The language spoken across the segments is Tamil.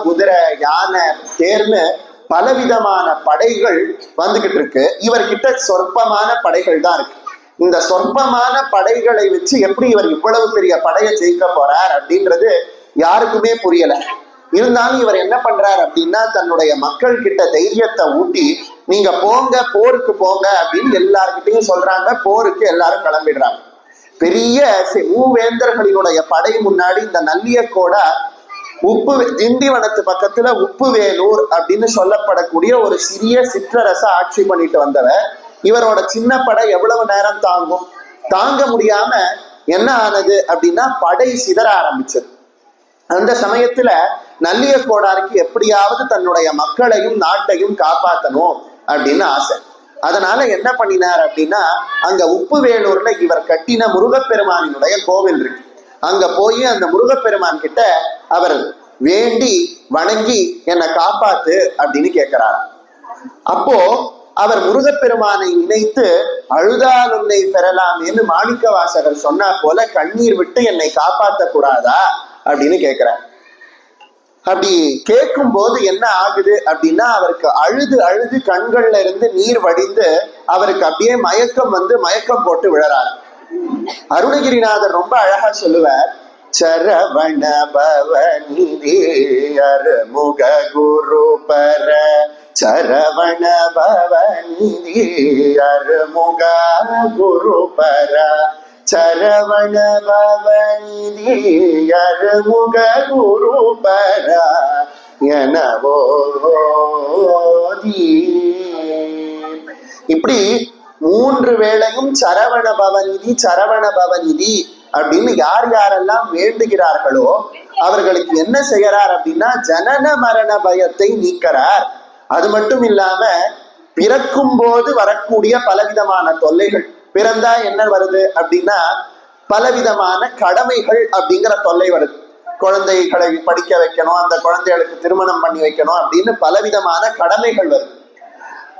குதிரை, யானை, தேர்னு பலவிதமான படைகள் வந்துகிட்டு இருக்கு. இவர்கிட்ட சொற்பமான படைகள் தான் இருக்கு. இந்த சொற்பமான படைகளை வச்சு எப்படி இவர் இவ்வளவு பெரிய படையை ஜெயிக்க போறார் அப்படின்றது யாருக்குமே புரியல. இருந்தாலும் இவர் என்ன பண்றார் அப்படின்னா, தன்னுடைய மக்கள் கிட்ட தைரியத்தை ஊட்டி, நீங்க போங்க, போருக்கு போங்க அப்படின்னு எல்லார்கிட்டையும் சொல்றாங்க. போருக்கு எல்லாரும் கிளம்பிடுறாங்க. பெரிய மூவேந்தர்களினுடைய படை முன்னாடி இந்த நல்லியக்கோடா திண்டிவனத்து பக்கத்துல உப்புவேலூர் அப்படின்னு சொல்லப்படக்கூடிய ஒரு சிறிய சிற்றரச ஆட்சி பண்ணிட்டு வந்தவர். இவரோட சின்ன படை எவ்வளவு நேரம் தாங்கும்? தாங்க முடியாம என்ன ஆனது அப்படின்னா, படை சிதற ஆரம்பிச்சது. அந்த சமயத்துல நல்லியக்கோடாருக்கு எப்படியாவது தன்னுடைய மக்களையும் நாட்டையும் காப்பாற்றணும் அப்படின்னு ஆசை. அதனால என்ன பண்ணினார் அப்படின்னா, அங்க உப்புவேலூர்ல இவர் கட்டின முருகப்பெருமானினுடைய கோவில் இருக்கு. அங்க போய் அந்த முருகப்பெருமான் கிட்ட அவர் வேண்டி வணங்கி என்னை காப்பாத்து அப்படின்னு கேட்கிறார். அப்போ அவர் முருகப்பெருமானை நினைத்து, அழுதால் உன்னை பெறலாமேன்னு மாணிக்க வாசகர் சொன்னா போல கண்ணீர் விட்டு என்னை காப்பாற்ற கூடாதா அப்படின்னு கேட்கிறார். அப்படி கேட்கும் போது என்ன ஆகுது அப்படின்னா, அவருக்கு அழுது அழுது கண்கள்ல இருந்து நீர் வடிந்து அவருக்கு அப்படியே மயக்கம் போட்டு விழறார். அருணகிரிநாதர் ரொம்ப அழகா சொல்லுவார், சரவண பவநிதி அருமுக குரு பர, சரவண பவநிதி அருமுக குரு பர, சரவண பவநிதி அருமுக குரு பர எனவோதி. இப்படி 3 வேளையும் சரவண பவநிதி சரவண பவநிதி அப்படின்னு யார் யாரெல்லாம் வேண்டுகிறார்களோ அவர்களுக்கு என்ன செய்யறார் அப்படின்னா, ஜனன மரண பயத்தை நீக்கிறார். அது மட்டும் இல்லாம பிறக்கும் போது வரக்கூடிய பலவிதமான தொல்லைகள், பிறந்தா என்ன வருது அப்படின்னா பலவிதமான கடமைகள் அப்படிங்கிற தொல்லை வருது. குழந்தைகளை படிக்க வைக்கணும், அந்த குழந்தைகளுக்கு திருமணம் பண்ணி வைக்கணும் அப்படின்னு பலவிதமான கடமைகள் வருது.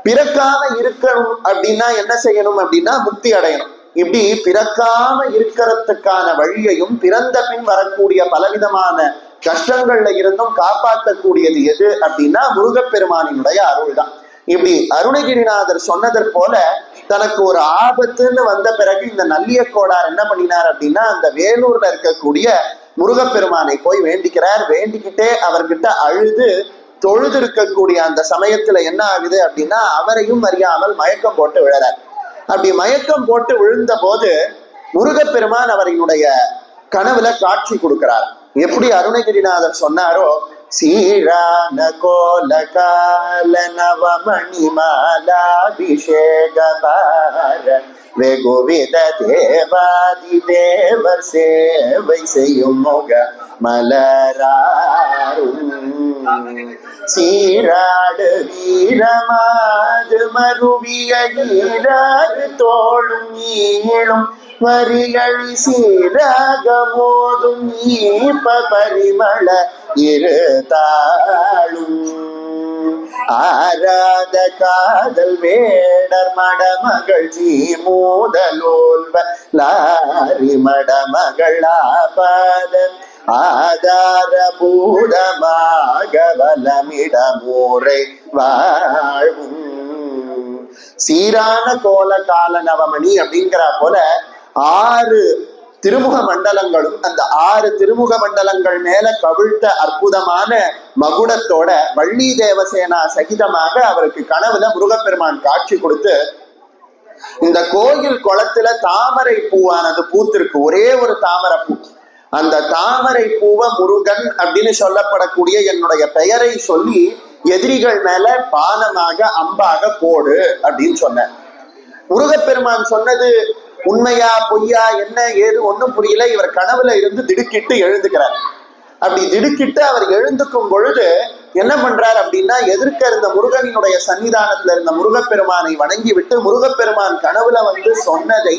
பிறக்காம இருக்கணும் அப்படின்னா என்ன செய்யணும் அப்படின்னா, முக்தி அடையணும். இப்படி பிறக்காம இருக்கிறதுக்கான வழியையும் பிறந்த பின் வரக்கூடிய பலவிதமான கஷ்டங்கள்ல இருந்தும் காப்பாற்றக்கூடியது எது அப்படின்னா முருகப்பெருமானினுடைய அருள் தான். இப்படி அருணகிரிநாதர் சொன்னதற் போல தனக்கு ஒரு ஆபத்துன்னு வந்த பிறகு இந்த நல்லியக்கோடார் என்ன பண்ணினார் அப்படின்னா, அந்த வேலூர்ல இருக்கக்கூடிய முருகப்பெருமானை போய் வேண்டிக்கிறார். வேண்டிக்கிட்டே அவர்கிட்ட அழுது தொழுது இருக்கக்கூடிய அந்த சமயத்துல என்ன ஆகுது அப்படின்னா, அவரையும் அறியாமல் மயக்கம் போட்டு விழறார். அப்படி மயக்கம் போட்டு விழுந்த போது முருகப்பெருமான் அவரினுடைய கனவுல காட்சி கொடுக்கிறார். எப்படி அருணகிரிநாதர் சொன்னாரோ, சீரான கோல கால நவமணி மாலாபிஷேக பார வெகுவித தேவாதி தேவர் சேவை செய்யும் முக மலராரும், சீராடு வீரமாது மருவிய ஈராறு தோளும் ஈழும் வரிகளி சீராக மோதும் ஈப்ப பரிமள இருதாளும், ஆராத காதல் வேடர் மடமகள் சீமூதலோல்வ லாரி மடமகள் ஆபாத ஆதார பூதமாக வலமிடமூரை வாழ்வும். சீரான கோல கால நவமணி அப்படிங்கிற போல 6 திருமுக மண்டலங்களும், அந்த 6 திருமுக மண்டலங்கள் மேல கவிழ்த்த அற்புதமான மகுடத்தோட வள்ளி தேவசேனா சகிதமாக அவருக்கு கனவுல முருகப்பெருமான் காட்சி கொடுத்து, இந்த கோயில் குளத்துல தாமரை பூவானது பூத்திருக்கு, ஒரே ஒரு தாமரை பூ. அந்த தாமரை பூவை முருகன் அப்படின்னு சொல்லப்படக்கூடிய என்னுடைய பெயரை சொல்லி எதிரிகள் மேல பானமாக அம்பாக போடு அப்படின்னு சொன்ன. முருகப்பெருமான் சொன்னது உண்மையா பொய்யா என்ன ஏது ஒன்றும் புரியல. இவர் கனவுல இருந்து திடுக்கிட்டு எழுந்துக்கிறார். அப்படி திடுக்கிட்டு அவர் எழுந்துக்கும் பொழுது என்ன பண்றார் அப்படின்னா, எதிர்க்க இருந்த முருகனினுடைய சன்னிதானத்துல இருந்த முருகப்பெருமானை வணங்கி விட்டு, முருகப்பெருமான் கனவுல சொன்னதை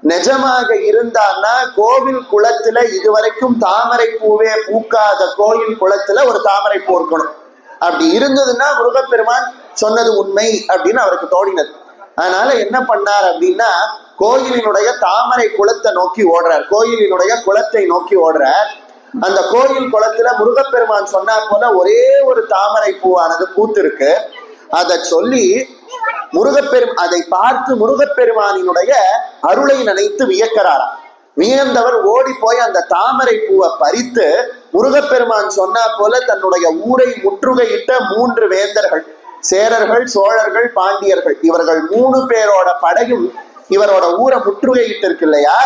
நிஜமாக இருந்தான்னா, கோவில் குளத்துல இதுவரைக்கும் தாமரை பூவே பூக்காத கோயில் குளத்துல ஒரு தாமரை பூ இருக்கணும். அப்படி இருந்ததுன்னா முருகப்பெருமான் சொன்னது உண்மை அப்படின்னு அவருக்கு தோணினது. அதனால என்ன பண்ணார் அப்படின்னா, கோயிலினுடைய தாமரை குளத்தை நோக்கி ஓடுறார், கோயிலினுடைய குளத்தை நோக்கி ஓடுறார். அந்த கோயில் குளத்துல முருகப்பெருமான் சொன்னா போல ஒரே ஒரு தாமரை பூவானது பூத்திருக்கு. அதை சொல்லி அதை பார்த்து முருகப்பெருமானினுடைய அருளை நினைத்து வியக்கிறாராம். வியந்தவர் ஓடி போய் அந்த தாமரை பூவை பறித்து முருகப்பெருமான் சொன்னா போல தன்னுடைய ஊரை முற்றுகையிட்ட 3 வேந்தர்கள், சேரர்கள், சோழர்கள், பாண்டியர்கள், இவர்கள் 3 பேரோட படையும் இவரோட ஊரை முற்றுகையிட்டு இருக்கு இல்லையா,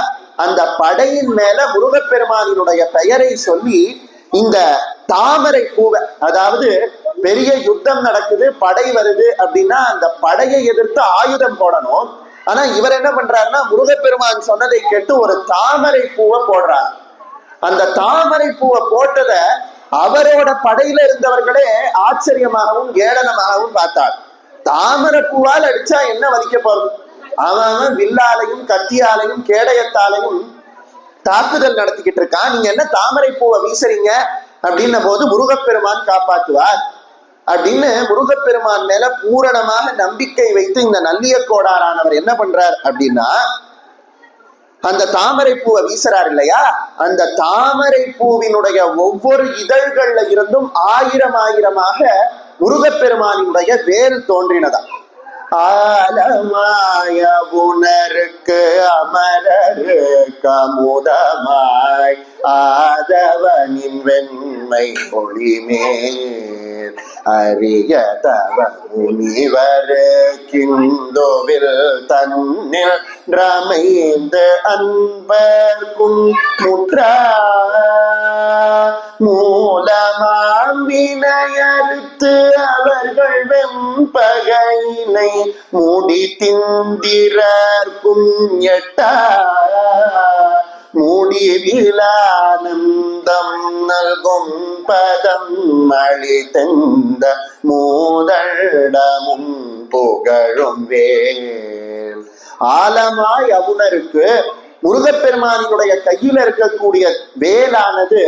அந்த படையின் மேல முருகப்பெருமானினுடைய பெயரை சொல்லி இந்த தாமரை பூவை, அதாவது பெரிய யுத்தம் நடக்குது, படை வருது அப்படின்னா அந்த படையை எதிர்த்து ஆயுதம் போடணும். ஆனா இவர் என்ன பண்றாருன்னா முருகப்பெருமான் சொன்னதை கேட்டு ஒரு தாமரை பூவை போடுறார். அந்த தாமரை பூவை போட்டத அவரோட படையில இருந்தவர்களே ஆச்சரியமாகவும் ஏளனமாகவும் பார்த்தார். தாமரை பூவால் அடிச்சா என்ன வலிக்க போறது? அவன் வில்லாலையும் கத்தியாலையும் கேடயத்தாலையும் தாக்குதல் நடத்திக்கிட்டு இருக்கான், நீங்க என்ன தாமரை பூவை வீசுறீங்க அப்படின்ன போது முருகப்பெருமான் காப்பாற்றுவார் அப்படின்னு முருகப்பெருமான் மேல பூரணமாக நம்பிக்கை வைத்து இந்த நல்லியக்கோடாரானவர் என்ன பண்றார் அப்படின்னா அந்த தாமரை பூவை வீசுறார் இல்லையா, அந்த தாமரை பூவினுடைய ஒவ்வொரு இதழ்கள்ல இருந்தும் 1000 முருகப்பெருமானினுடைய வேல் தோன்றினதா. ஆலமாய புனருக்கு அமரரு கமுதமாய் ஆதவனின் வெண்மை ஒளிமேல் அரிய தவ முனிவர் கிந்தோவில் தன்னில் ரமைந்து அன்பர்க்கும் முற்றா மூலமாம் வினையறுத்து அவர்கள் வெம்பகையினை மூடி திந்திரர்க்கும் எட்டா முடிவிலானந்தம் நல்கும் பதம் அளித்தந்த மூதடமும் புகழும் வேல். ஆலமாய் அவுணருக்கு முருகப்பெருமானினுடைய கையில் இருக்கக்கூடிய வேலானது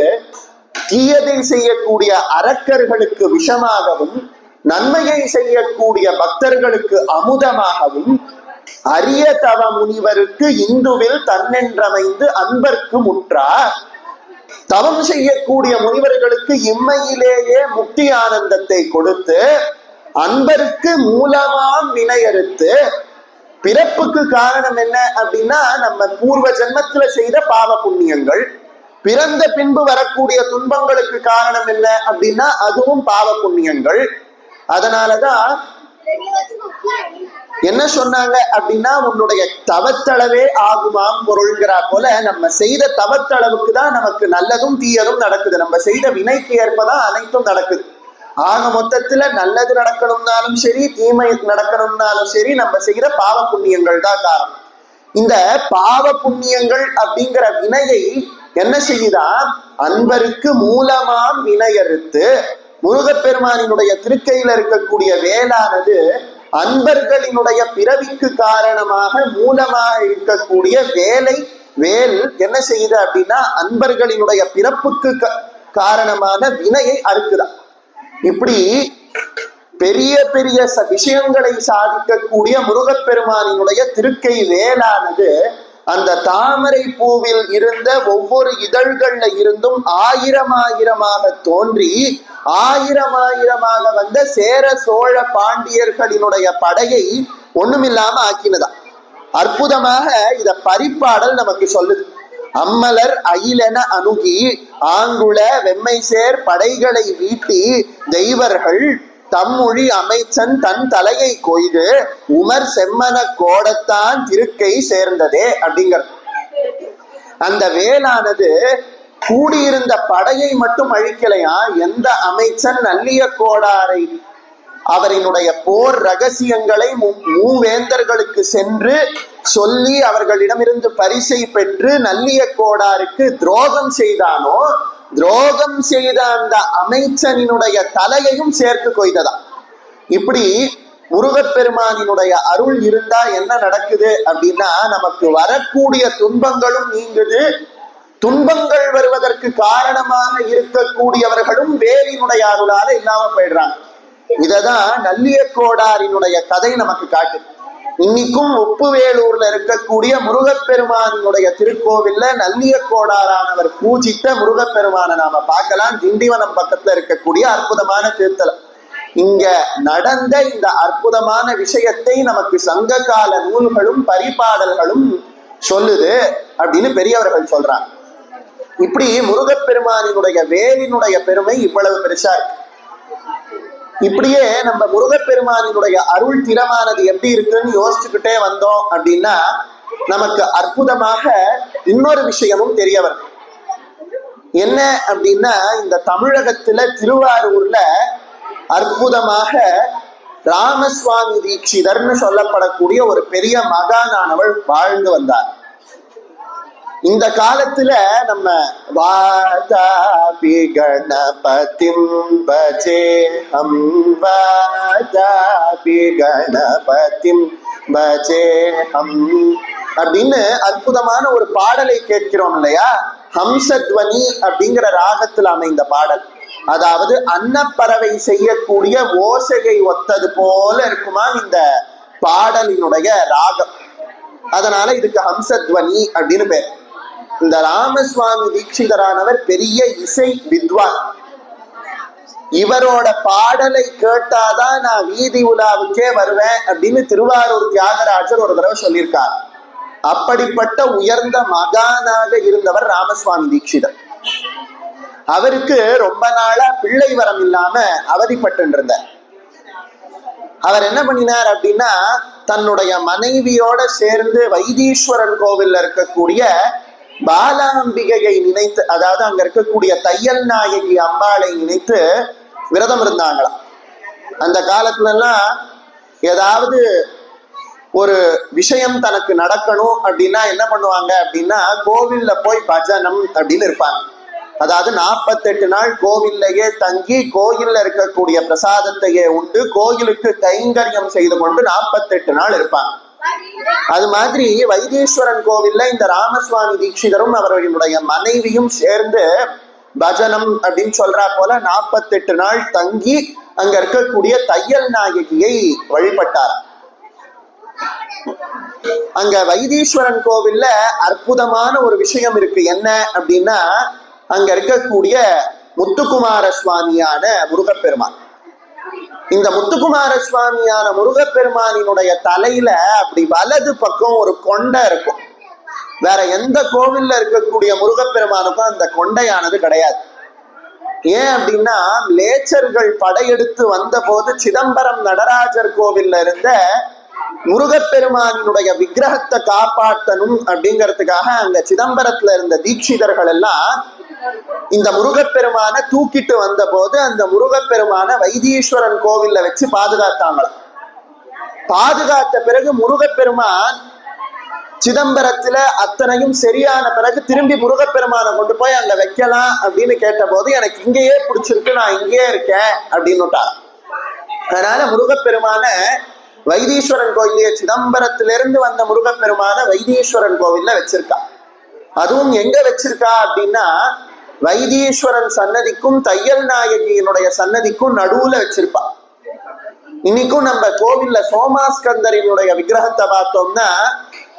தீயதை செய்யக்கூடிய அரக்கர்களுக்கு விஷமாகவும் நன்மையை செய்யக்கூடிய பக்தர்களுக்கு அமுதமாகவும் அரிய தவ முனிவருக்கு இந்துவில் தன்னென்றமைந்து அன்பர்க்கு முற்றார். தவம் செய்யக்கூடிய முனிவர்களுக்கு இம்மையிலேயே முக்தி ஆனந்தத்தை கொடுத்து அன்பருக்கு மூலமாம் வினையறுத்து, பிறப்புக்கு காரணம் என்ன அப்படின்னா நம்ம பூர்வ ஜென்மத்துல செய்த பாவ புண்ணியங்கள், பிறந்த பின்பு வரக்கூடிய துன்பங்களுக்கு காரணம் என்ன அப்படின்னா அதுவும் பாவ புண்ணியங்கள். அதனாலதான் என்ன சொன்னாங்க அப்படின்னா உன்னுடைய தவத்தளவே ஆகுமாம் பொருள்கிறா போல நம்ம செய்த தவத்தளவுக்கு தான் நமக்கு நல்லதும் தீயதும் நடக்குது. நம்ம செய்த வினைக்கு ஏற்பதான் அனைத்தும் நடக்குது. ஆக மொத்தத்துல நல்லது நடக்கணும்னாலும் சரி, தீமை நடக்கணும்னாலும் சரி, நம்ம செய்கிற பாவ புண்ணியங்கள் தான் காரணம். இந்த பாவ புண்ணியங்கள் அப்படிங்கிற வினையை என்ன செய்யுதான், அன்பருக்கு மூலமாம் வினையறுத்து முருகப்பெருமானினுடைய திருக்கையில இருக்கக்கூடிய வேலானது அன்பர்களினுடைய பிறவிக்கு காரணமாக மூலமாக இருக்கக்கூடிய வேல் என்ன செய்யுது அப்படின்னா அன்பர்களினுடைய பிறப்புக்கு காரணமான வினையை அறுக்குதான். இப்படி பெரிய பெரிய விஷயங்களை சாதிக்கக்கூடிய முருகப்பெருமானினுடைய திருக்கை வேலானது அந்த தாமரை பூவில் இருந்த ஒவ்வொரு இதழ்கள்ல இருந்தும் 1000 தோன்றி 1000 வந்த சேர சோழ பாண்டியர்களினுடைய படையை ஒண்ணுமில்லாம ஆக்கினதா. அற்புதமாக இத பரிப்பாடல் நமக்கு சொல்லுது. அம்மலர் அயிலென அணுகி ஆங்குள வெம்மை சேர் படைகளை வீட்டி தெய்வர்கள் தம்மொழி அமைச்சன் தன் தலையை கொய்து உமர் செம்மன கோடத்தான் திருக்கை சேர்ந்ததே அப்படிங்கிற அந்த வேலானது கூடியிருந்த படையை மட்டும் அழிக்கலையா, எந்த அமைச்சன் நல்லிய கோடாரை அவரினுடைய போர் ரகசியங்களை மூவேந்தர்களுக்கு சென்று சொல்லி அவர்களிடமிருந்து பரிசை பெற்று நல்லிய கோடாருக்கு துரோகம் செய்தானோ, துரோகம் செய்த அந்த அமைச்சனினுடைய தலையையும் சேர்த்து கொய்ததா. இப்படி முருகப்பெருமானினுடைய அருள் இருந்தா என்ன நடக்குது அப்படின்னா நமக்கு வரக்கூடிய துன்பங்களும் நீங்குது, துன்பங்கள் வருவதற்கு காரணமாக இருக்கக்கூடியவர்களும் வேலினுடைய அருளால இல்லாம போயிடுறாங்க. இததான் நல்லிய கோடாரினுடைய கதை நமக்கு காட்டு. இன்னைக்கும் உப்புவேலூர்ல இருக்கக்கூடிய முருகப்பெருமானினுடைய திருக்கோவில்ல நல்லிய கோடாரானவர் பூஜித்த முருகப்பெருமானை நாம பார்க்கலாம். திண்டிவனம் பக்கத்துல இருக்கக்கூடிய அற்புதமான திருத்தலம். இங்க நடந்த இந்த அற்புதமான விஷயத்தை நமக்கு சங்க கால நூல்களும் பரிபாடல்களும் சொல்லுது அப்படின்னு பெரியவர்கள் சொல்றாங்க. இப்படி முருகப்பெருமானினுடைய வேலினுடைய பெருமை இவ்வளவு பெருசா இருக்கு. இப்படியே நம்ம முருகப்பெருமானினுடைய அருள் திறமானது எப்படி இருக்குன்னு யோசிச்சுக்கிட்டே வந்தோம் அப்படின்னா நமக்கு அற்புதமாக இன்னொரு விஷயமும் தெரிய வரும். என்ன அப்படின்னா, இந்த தமிழகத்துல திருவாரூர்ல அற்புதமாக ராமசுவாமி தீட்சிதர்னு சொல்லப்படக்கூடிய ஒரு பெரிய மகானானவள் வாழ்ந்து வந்தார். இந்த காலத்துல நம்ம வாதாபி கணபதிம் பஜேஹம் வாதாபி கணபதிம் பஜேஹம் அப்படின்னு அற்புதமான ஒரு பாடலை கேட்கிறோம் இல்லையா? ஹம்சத்வனி அப்படிங்கிற ராகத்தில் அமைந்த பாடல். அதாவது அன்னப்பறவை செய்யக்கூடிய ஓசையை ஒத்தது போல இருக்குமா இந்த பாடலினுடைய ராகம். அதனால இதுக்கு ஹம்சத்வனி அப்படின்னு பேர். இந்த ராமசுவாமி தீட்சிதரானவர் பெரிய இசை வித்வான். இவரோட பாடலை கேட்டாதான் நான் வீதி உலாவுக்கே வருவேன் அப்படின்னு திருவாரூர் தியாகராஜர் ஒரு தடவை சொல்லியிருக்கார். அப்படிப்பட்ட உயர்ந்த மகானாக இருந்தவர் ராமசுவாமி தீட்சிதர். அவருக்கு ரொம்ப நாளா பிள்ளை வரம் இல்லாம அவதிப்பட்டு இருந்தார். அவர் என்ன பண்ணினார் அப்படின்னா, தன்னுடைய மனைவியோட சேர்ந்து வைத்தீஸ்வரன் கோவில்ல இருக்கக்கூடிய பாலாம்பிகையை நினைத்து, அதாவது அங்க இருக்கக்கூடிய தையல் நாயகி அம்பாளை நினைத்து விரதம் இருந்தாங்களாம். அந்த காலத்துல எல்லாம் ஏதாவது ஒரு விஷயம் தனக்கு நடக்கணும் அப்படின்னா என்ன பண்ணுவாங்க அப்படின்னா, கோவில்ல போய் பஜனம் அப்படின்னு இருப்பாங்க. அதாவது 48 நாள் கோவில்லையே தங்கி கோயில்ல இருக்கக்கூடிய பிரசாதத்தையே உண்டு கோயிலுக்கு கைங்கரியம் செய்து கொண்டு 48 நாள் இருப்பாங்க. அது மாதிரி வைத்தீஸ்வரன் கோவில்ல இந்த ராமசுவாமி தீட்சிதரும் அவர்களுடைய மனைவியும் சேர்ந்து பஜனம் அப்படின்னு சொல்றா போல 48 நாள் தங்கி அங்க இருக்கக்கூடிய தையல் நாயகியை வழிபட்டார். அங்க வைத்தீஸ்வரன் கோவில்ல அற்புதமான ஒரு விஷயம் இருக்கு. என்ன அப்படின்னா, அங்க இருக்கக்கூடிய முத்துக்குமார சுவாமியான முருகப்பெருமான். இந்த முத்துக்குமார சுவாமியான முருகப்பெருமானினுடைய தலையில அப்படி வலது பக்கம் ஒரு கொண்டை இருக்கும். வேற எந்த கோவில்ல இருக்கக்கூடிய முருகப்பெருமானுக்கும் அந்த கொண்டையானது கிடையாது. ஏன் அப்படின்னா, லேச்சர்கள் படையெடுத்து வந்த போது சிதம்பரம் நடராஜர் கோவில்ல இருந்த முருகப்பெருமானினுடைய விக்கிரகத்தை காப்பாற்றணும் அப்படிங்கிறதுக்காக அங்க சிதம்பரத்துல இருந்த தீட்சிதர்கள் எல்லாம் இந்த முருகப்பெருமான தூக்கிட்டு வந்த போது அந்த முருகப்பெருமான வைத்தீஸ்வரன் கோவில்ல வச்சு பாதுகாத்தாங்களாம். பாதுகாத்த பிறகு முருகப்பெருமான் சிதம்பரத்துல அத்தனையும் சரியான பிறகு திரும்பி முருகப்பெருமானை கொண்டு போய் அங்க வைக்கலாம் அப்படின்னு கேட்ட போது, எனக்கு இங்கேயே பிடிச்சிருக்கு, நான் இங்கேயே இருக்கேன் அப்படின்னுட்டார். அதனால முருகப்பெருமான வைத்தீஸ்வரன் கோயிலே சிதம்பரத்திலிருந்து வந்த முருகப்பெருமான வைத்தீஸ்வரன் கோவில்ல வச்சிருக்கா. அதுவும் எங்க வச்சிருக்கா அப்படின்னா, வைத்தீஸ்வரன் சன்னதிக்கும் தையல் நாயகியினுடைய சன்னதிக்கும் நடுவுல வச்சிருப்பா. இன்னைக்கும் நம்ம கோவில்ல சோமாஸ்கந்தரினுடைய விக்கிரகத்தை பார்த்தோம்னா,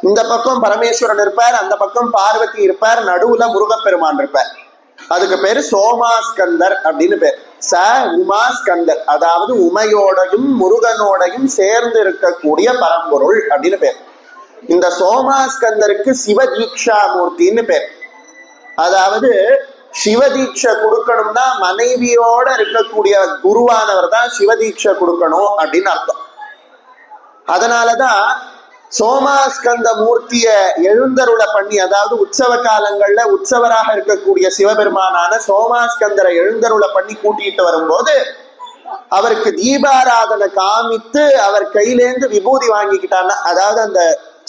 இந்த பக்கம் பரமேஸ்வரன் இருப்பார், அந்த பக்கம் பார்வதி இருப்பார், நடுவுல முருகப்பெருமான் இருப்பார். அதுக்கு பேரு சோமாஸ்கந்தர் அப்படின்னு பேர். உமாஸ்கந்தர், அதாவது உமையோடையும் முருகனோடையும் சேர்ந்து இருக்கக்கூடிய பரம்பொருள் அப்படின்னு பேர். இந்த சோமாஸ்கந்தருக்கு சிவதீக்ஷா மூர்த்தின்னு பேர். அதாவது சிவதீட்சை கொடுக்கணும்னா மனைவியோட இருக்கக்கூடிய குருவானவர் தான் சிவதீட்சை கொடுக்கணும் அப்படின்னு அர்த்தம். அதனாலதான் சோமாஸ்கந்த மூர்த்திய எழுந்தருளை பண்ணி, அதாவது உற்சவ காலங்கள்ல உற்சவராக இருக்கக்கூடிய சிவபெருமானான சோமாஸ்கந்தரை எழுந்தருளை பண்ணி கூட்டிட்டு வரும்போது அவருக்கு தீபாராதனை காமித்து அவர் கையிலேந்து விபூதி வாங்கிக்கிட்டான்னா, அதாவது அந்த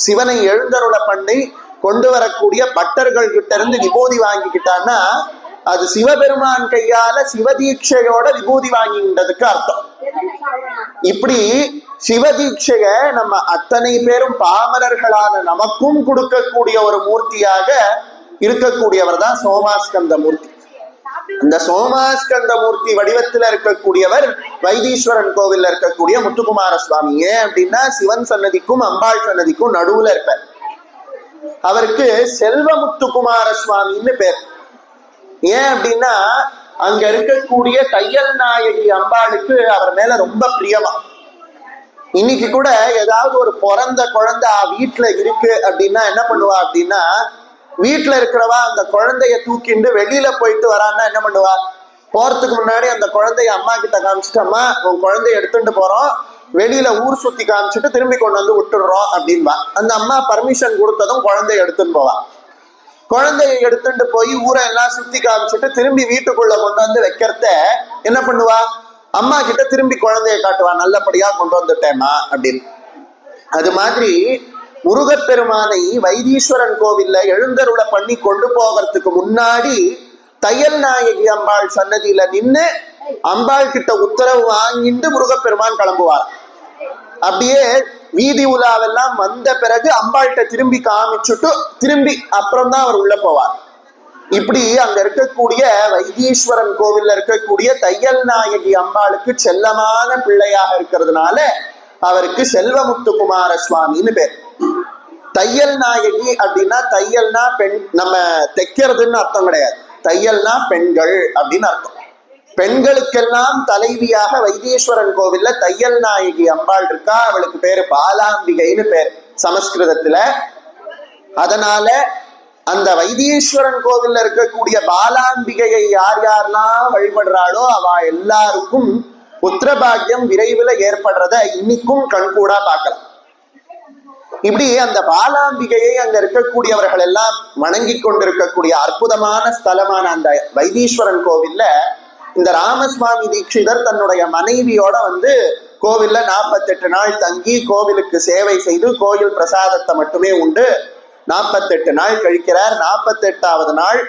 சிவனை எழுந்தருளை பண்ணி கொண்டு வரக்கூடிய பட்டர்கள் கிட்ட இருந்து விபூதி வாங்கிக்கிட்டான்னா அது சிவபெருமான் கையால சிவதீட்சையோட விபூதி வாங்கின்றதுக்கு அர்த்தம். இப்படி சிவதீட்சைய நம்ம அத்தனை பேரும் பாமரர்களான நமக்கும் கொடுக்கக்கூடிய ஒரு மூர்த்தியாக இருக்கக்கூடியவர் தான் சோமாஸ்கந்த மூர்த்தி. இந்த சோமாஸ்கந்த மூர்த்தி வடிவத்துல இருக்கக்கூடியவர் வைத்தீஸ்வரன் கோவில்ல இருக்கக்கூடிய முத்துக்குமார சுவாமி. ஏன் அப்படின்னா சிவன் சன்னதிக்கும் அம்பாள் சன்னதிக்கும் நடுவுல இருப்பார். அவருக்கு செல்வ முத்துக்குமார சுவாமின்னு பேர். ஏன் அப்படின்னா அங்க இருக்கக்கூடிய தையல் நாயகி அம்பாளுக்கு அவர் மேல ரொம்ப பிரியமா. இன்னைக்கு கூட ஏதாவது ஒரு பிறந்த குழந்தை வீட்டுல இருக்கு அப்படின்னா என்ன பண்ணுவா அப்படின்னா, வீட்டுல இருக்கிறவா அந்த குழந்தைய தூக்கிண்டு வெளியில போயிட்டு வரான்னா என்ன பண்ணுவா, போறதுக்கு முன்னாடி அந்த குழந்தைய அம்மா கிட்ட காமிச்சிட்டு, அம்மா உன் குழந்தைய எடுத்துட்டு போறோம், வெளியில ஊர் சுத்தி காமிச்சிட்டு திரும்பி கொண்டு வந்து விட்டுடுறோம் அப்படின்பா. அந்த அம்மா பர்மிஷன் கொடுத்ததும் குழந்தைய எடுத்துட்டு போவா. குழந்தைய எடுத்துட்டு போய் ஊரை எல்லாம் சுத்தி காமிச்சிட்டு திரும்பி வீட்டுக்குள்ள கொண்டு வந்து வைக்கிறத என்ன பண்ணுவா, அம்மா கிட்ட திரும்பி குழந்தைய காட்டுவா, நல்லபடியா கொண்டு வந்துட்டேமா அப்படின்னு. அது மாதிரி முருகப்பெருமானை வைத்தீஸ்வரன் கோவில்ல எழுந்தருளை பண்ணி கொண்டு போகிறதுக்கு முன்னாடி தையல் நாயகி அம்பாள் சன்னதியில நின்று அம்பாள் கிட்ட உத்தரவு வாங்கிட்டு முருகப்பெருமான் கிளம்புவார். அப்படியே வீதி உலாவெல்லாம் வந்த பிறகு அம்பாள்கிட்ட திரும்பி காமிச்சுட்டு திரும்பி அப்புறம் தான் அவர் உள்ள போவார். இப்படி அங்க இருக்கக்கூடிய வைத்தீஸ்வரன் கோவில்ல இருக்கக்கூடிய தையல் நாயகி அம்பாளுக்கு செல்லமான பிள்ளையாக இருக்கிறதுனால அவருக்கு செல்வமுத்துக்குமார சுவாமின்னு பேர். தையல் நாயகி அப்படின்னா, தையல்னா பெண், நம்ம தைக்கிறதுன்னு அர்த்தம் கிடையாது. தையல்னா பெண்கள் அப்படின்னு அர்த்தம். பெண்களுக்கெல்லாம் தலைவியாக வைத்தீஸ்வரன் கோவில்ல தையல் நாயகி அம்பாள் இருக்கா. அவளுக்கு பேரு பாலாம்பிகைன்னு பேர் சமஸ்கிருதத்துல. அதனால அந்த வைத்தீஸ்வரன் கோவில்ல இருக்கக்கூடிய பாலாம்பிகையை யார் யாரெல்லாம் வழிபடுறாளோ அவ எல்லாருக்கும் புத்திரபாகியம் விரைவில் ஏற்படுறத இன்னைக்கும் கண்கூடா பார்க்கலாம். இப்படி அந்த பாலாம்பிகையை அங்க இருக்கக்கூடியவர்கள் எல்லாம் வணங்கி கொண்டிருக்கக்கூடிய அற்புதமான ஸ்தலமான அந்த வைத்தீஸ்வரன் கோவில்ல இந்த ராமசுவாமி தீட்சிதர் தன்னுடைய மனைவியோட வந்து கோவில்ல 48 நாள் தங்கி கோவிலுக்கு சேவை செய்து கோயில் பிரசாதத்தை மட்டுமே உண்டு 48 நாள் கழிக்கிறார். 48வது நாள்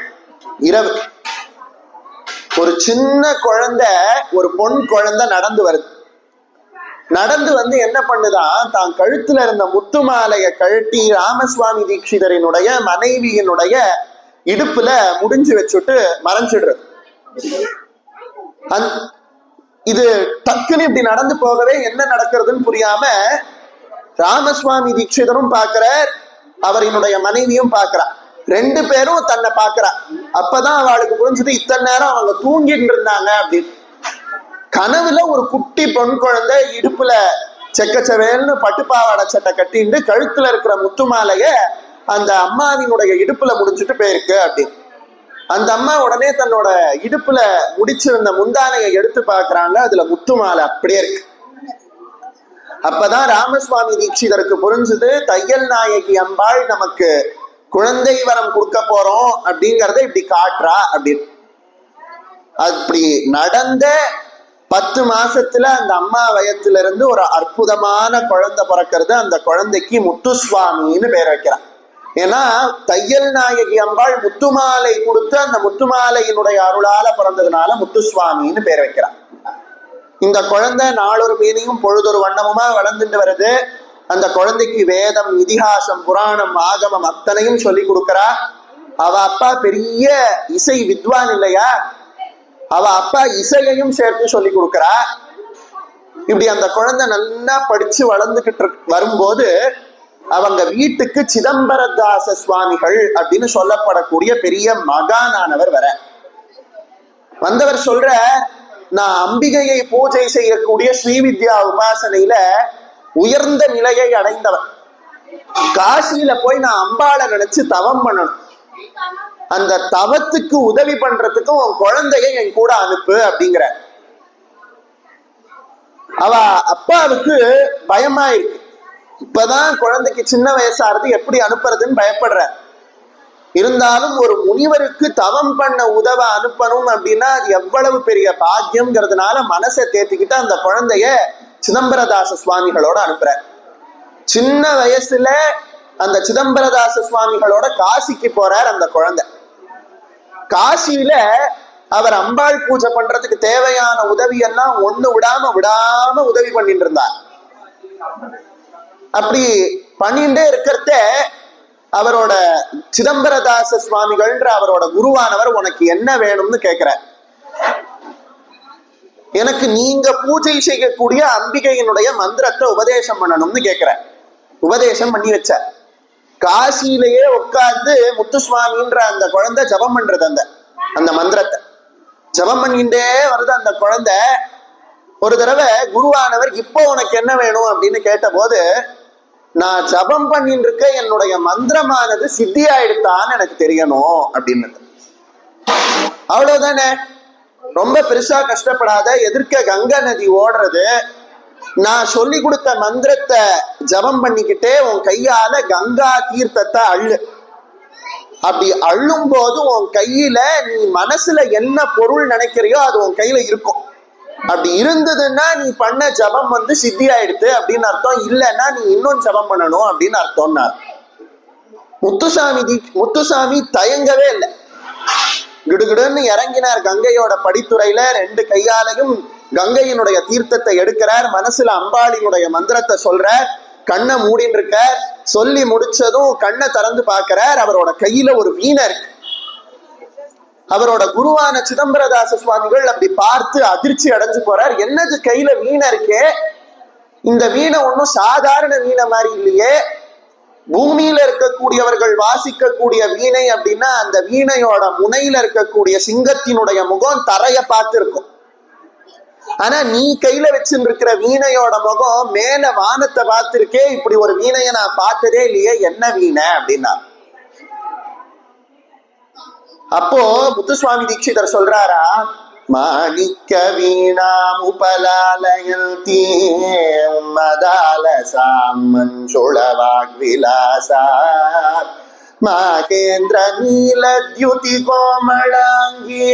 இரவு ஒரு சின்ன குழந்தை, ஒரு பொன் குழந்தை நடந்து வருது. நடந்து வந்து என்ன பண்ணுதான், தான் கழுத்துல இருந்த முத்து மாலையை கழட்டி ராமசுவாமி தீட்சிதரினுடைய மனைவியினுடைய இடுப்புல முடிஞ்சு வச்சுட்டு மறைஞ்சிடுறது. இது டக்குன்னு இப்படி நடந்து போகவே என்ன நடக்கிறதுன்னு புரியாம ராமசுவாமி தீட்சிதரும் பார்க்கிறார், அவரினுடைய மனைவியும் பார்க்கிறார். 2 பேரும் தன்னை பார்க்கிறா. அப்பதான் அவளுக்கு புரிஞ்சது இத்தனை நேரம் அவங்க தூங்கிட்டு இருந்தாங்க அப்படின்னு. கனவுல ஒரு குட்டி பொன் குழந்தை இடுப்புல செக்கச்சவேல்னு பட்டுப்பாவாடை சட்டை கட்டிட்டு கழுத்துல இருக்கிற முத்து மாலைய அந்த அம்மாவினுடைய இடுப்புல முடிச்சுட்டு போயிருக்கு அப்படின்னு. அந்த அம்மா உடனே தன்னோட இடுப்புல முடிச்சிருந்த முந்தானையை எடுத்து பாக்குறாங்க, அதுல முத்து மாலை அப்படியே இருக்கு. அப்பதான் ராமசுவாமி தீட்சிதருக்கு புரிஞ்சுது, தையல் நாயகி அம்பாள் நமக்கு குழந்தை வரம் கொடுக்க போறோம் அப்படிங்கறத இப்படி காட்டுறா அப்படின்னு. அப்படி நடந்த 10 மாசத்துல அந்த அம்மா வயத்துல இருந்து ஒரு அற்புதமான குழந்தை பிறக்கிறது. அந்த குழந்தைக்கு முத்துசுவாமின்னு பேர் வைக்கிறான். ஏன்னா தையல் நாயகி அம்பாள் முத்துமாலை கொடுத்து அந்த முத்துமாலையினுடைய அருளால பிறந்ததுனால முத்துசுவாமின்னு பேர் வைக்கிறான். இந்த குழந்தை நாளொரு மீனையும் பொழுதொரு வண்ணமுமா வளர்ந்துட்டு வருது. அந்த குழந்தைக்கு வேதம், இதிகாசம், புராணம், ஆகமம் அத்தனையும் சொல்லி கொடுக்கிறா. அவ அப்பா பெரிய இசை வித்வான் இல்லையா, அவ அப்பா இசையையும் சேர்த்து சொல்லி கொடுக்கிறா. இப்படி அந்த குழந்தை நல்லா படிச்சு வளர்ந்துகிட்டு வரும்போது அவங்க வீட்டுக்கு சிதம்பரதாச சுவாமிகள் அப்படின்னு சொல்லப்படக்கூடிய பெரிய மகானானவர் வர வந்தவர் சொல்ற, நான் அம்பிகையை பூஜை செய்யக்கூடிய ஸ்ரீவித்யா உபாசனையில உயர்ந்த நிலையை அடைந்தவர். காசியில போய் நான் அம்பாளை நினைச்சு தவம் பண்ணணும். அந்த தவத்துக்கு உதவி பண்றதுக்கு உன் குழந்தைய என் கூட அனுப்பு அப்படிங்கிற. அவ அப்பாவுக்கு பயமா இருக்கு. இப்பதான் குழந்தைக்கு சின்ன வயசாகிறது, எப்படி அனுப்புறதுன்னு பயப்படுற. இருந்தாலும் ஒரு முனிவருக்கு தவம் பண்ண உதவ அனுப்பணும் அப்படின்னா அது எவ்வளவு பெரிய பாக்கியம்ங்கிறதுனால மனசை தேத்திக்கிட்டு அந்த குழந்தைய சிதம்பரதாச சுவாமிகளோட அனுப்புற. சின்ன வயசுல அந்த சிதம்பரதாச சுவாமிகளோட காசிக்கு போறார் அந்த குழந்தை. காசியில அவர் அம்பாள் பூஜை பண்றதுக்கு தேவையான உதவி எல்லாம் ஒண்ணு விடாம உதவி பண்ணிட்டு இருந்தார். அப்படி பண்ணிட்டே இருக்கிறத அவரோட சிதம்பரதாச சுவாமிகள்ன்ற அவரோட குருவானவர் உனக்கு என்ன வேணும்னு கேட்கிறார். எனக்கு நீங்க பூஜை செய்யக்கூடிய அம்பிகையினுடைய மந்திரத்தை உபதேசம் பண்ணணும்னு கேட்கிற. உபதேசம் பண்ணி வச்ச. காசியிலேயே உட்கார்ந்து முத்துசுவாமின்ற அந்த குழந்தை ஜபம் பண்றது. அந்த மந்திரத்தை ஜபம் பண்ணிட்டே வருது அந்த குழந்தை. ஒரு தடவை குருவானவர் இப்போ உனக்கு என்ன வேணும் அப்படின்னு கேட்ட போது, நான் ஜபம் பண்ணிட்டு இருக்க என்னுடைய மந்திரமானது சித்தியாயிடுத்தான்னு எனக்கு தெரியணும் அப்படின்னு. அவ்வளவுதானே, ரொம்ப பெருசா கஷ்டப்படாத. எதிர்க்க கங்கை நதி ஓடுறது, நான் சொல்லி கொடுத்த மந்திரத்தை ஜபம் பண்ணிக்கிட்டே உன் கையால கங்கா தீர்த்தத்தை அள்ளு. அப்படி அள்ளும் போது உன் கையில நீ மனசுல என்ன பொருள் நினைக்கிறியோ அது உன் கையில இருக்கும். அப்படி இருந்ததுன்னா நீ பண்ண ஜபம் சித்தி ஆயிடுத்து அப்படின்னு அர்த்தம். இல்லைன்னா நீ இன்னும் ஜபம் பண்ணணும் அப்படின்னு அர்த்தம்னார். முத்துசாமி தயங்கவே இல்லை, கிடுகிடுன்னு இறங்கினார் கங்கையோட படித்துறையில. 2 கையாலையும் கங்கையினுடைய தீர்த்தத்தை எடுக்கிறார். மனசுல அம்பாளினுடைய மந்திரத்தை சொல்றார். கண்ணை மூடின்னு இருக்க. சொல்லி முடிச்சதும் கண்ணை திறந்து பார்க்கிறார். அவரோட கையில ஒரு வீணை இருக்கு. அவரோட குருவான சிதம்பரதாச சுவாமிகள் அப்படி பார்த்து அதிர்ச்சி அடைஞ்சு போறார். என்னது கையில வீணை இருக்கே, இந்த வீணை ஒன்றும் சாதாரண வீணை மாதிரி இல்லையே. பூமியில இருக்கக்கூடியவர்கள் வாசிக்கக்கூடிய வீணை அப்படின்னா அந்த வீணையோட முனையில இருக்கக்கூடிய சிங்கத்தினுடைய முகம் தரைய பார்த்து இருக்கும். ஆனா நீ கையில வச்சுட்டு இருக்கிற வீணையோட முகம் மேல வானத்தை பார்த்திருக்கே. இப்படி ஒரு வீணைய நான் பார்த்ததே இல்லையே, என்ன வீணை அப்படின்னா. அப்போ முத்துசுவாமி தீட்சிதர் சொல்றாரா, மாணிக்க வீணாம் உபலாலயந்தி மதாலசாம் மஞ்சுளவாக் விலாசா மகேந்திர நீலத்யுதி கோமளாங்கி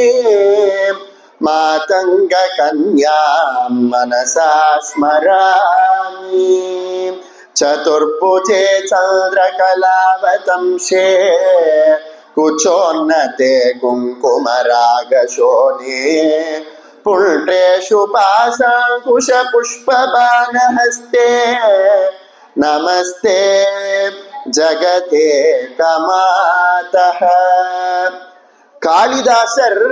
மாதங்க கன்யாம் மனசா ஸ்மராமி சதுர்புஜே சந்திரகலாவதம்சே कुचोन्नते कुङ्कुमरागशोने पुण्ड्रेषु पाशाङ्कुशपुष्पबाणहस्ते नमस्ते जगते कमातः. காளிதாசர்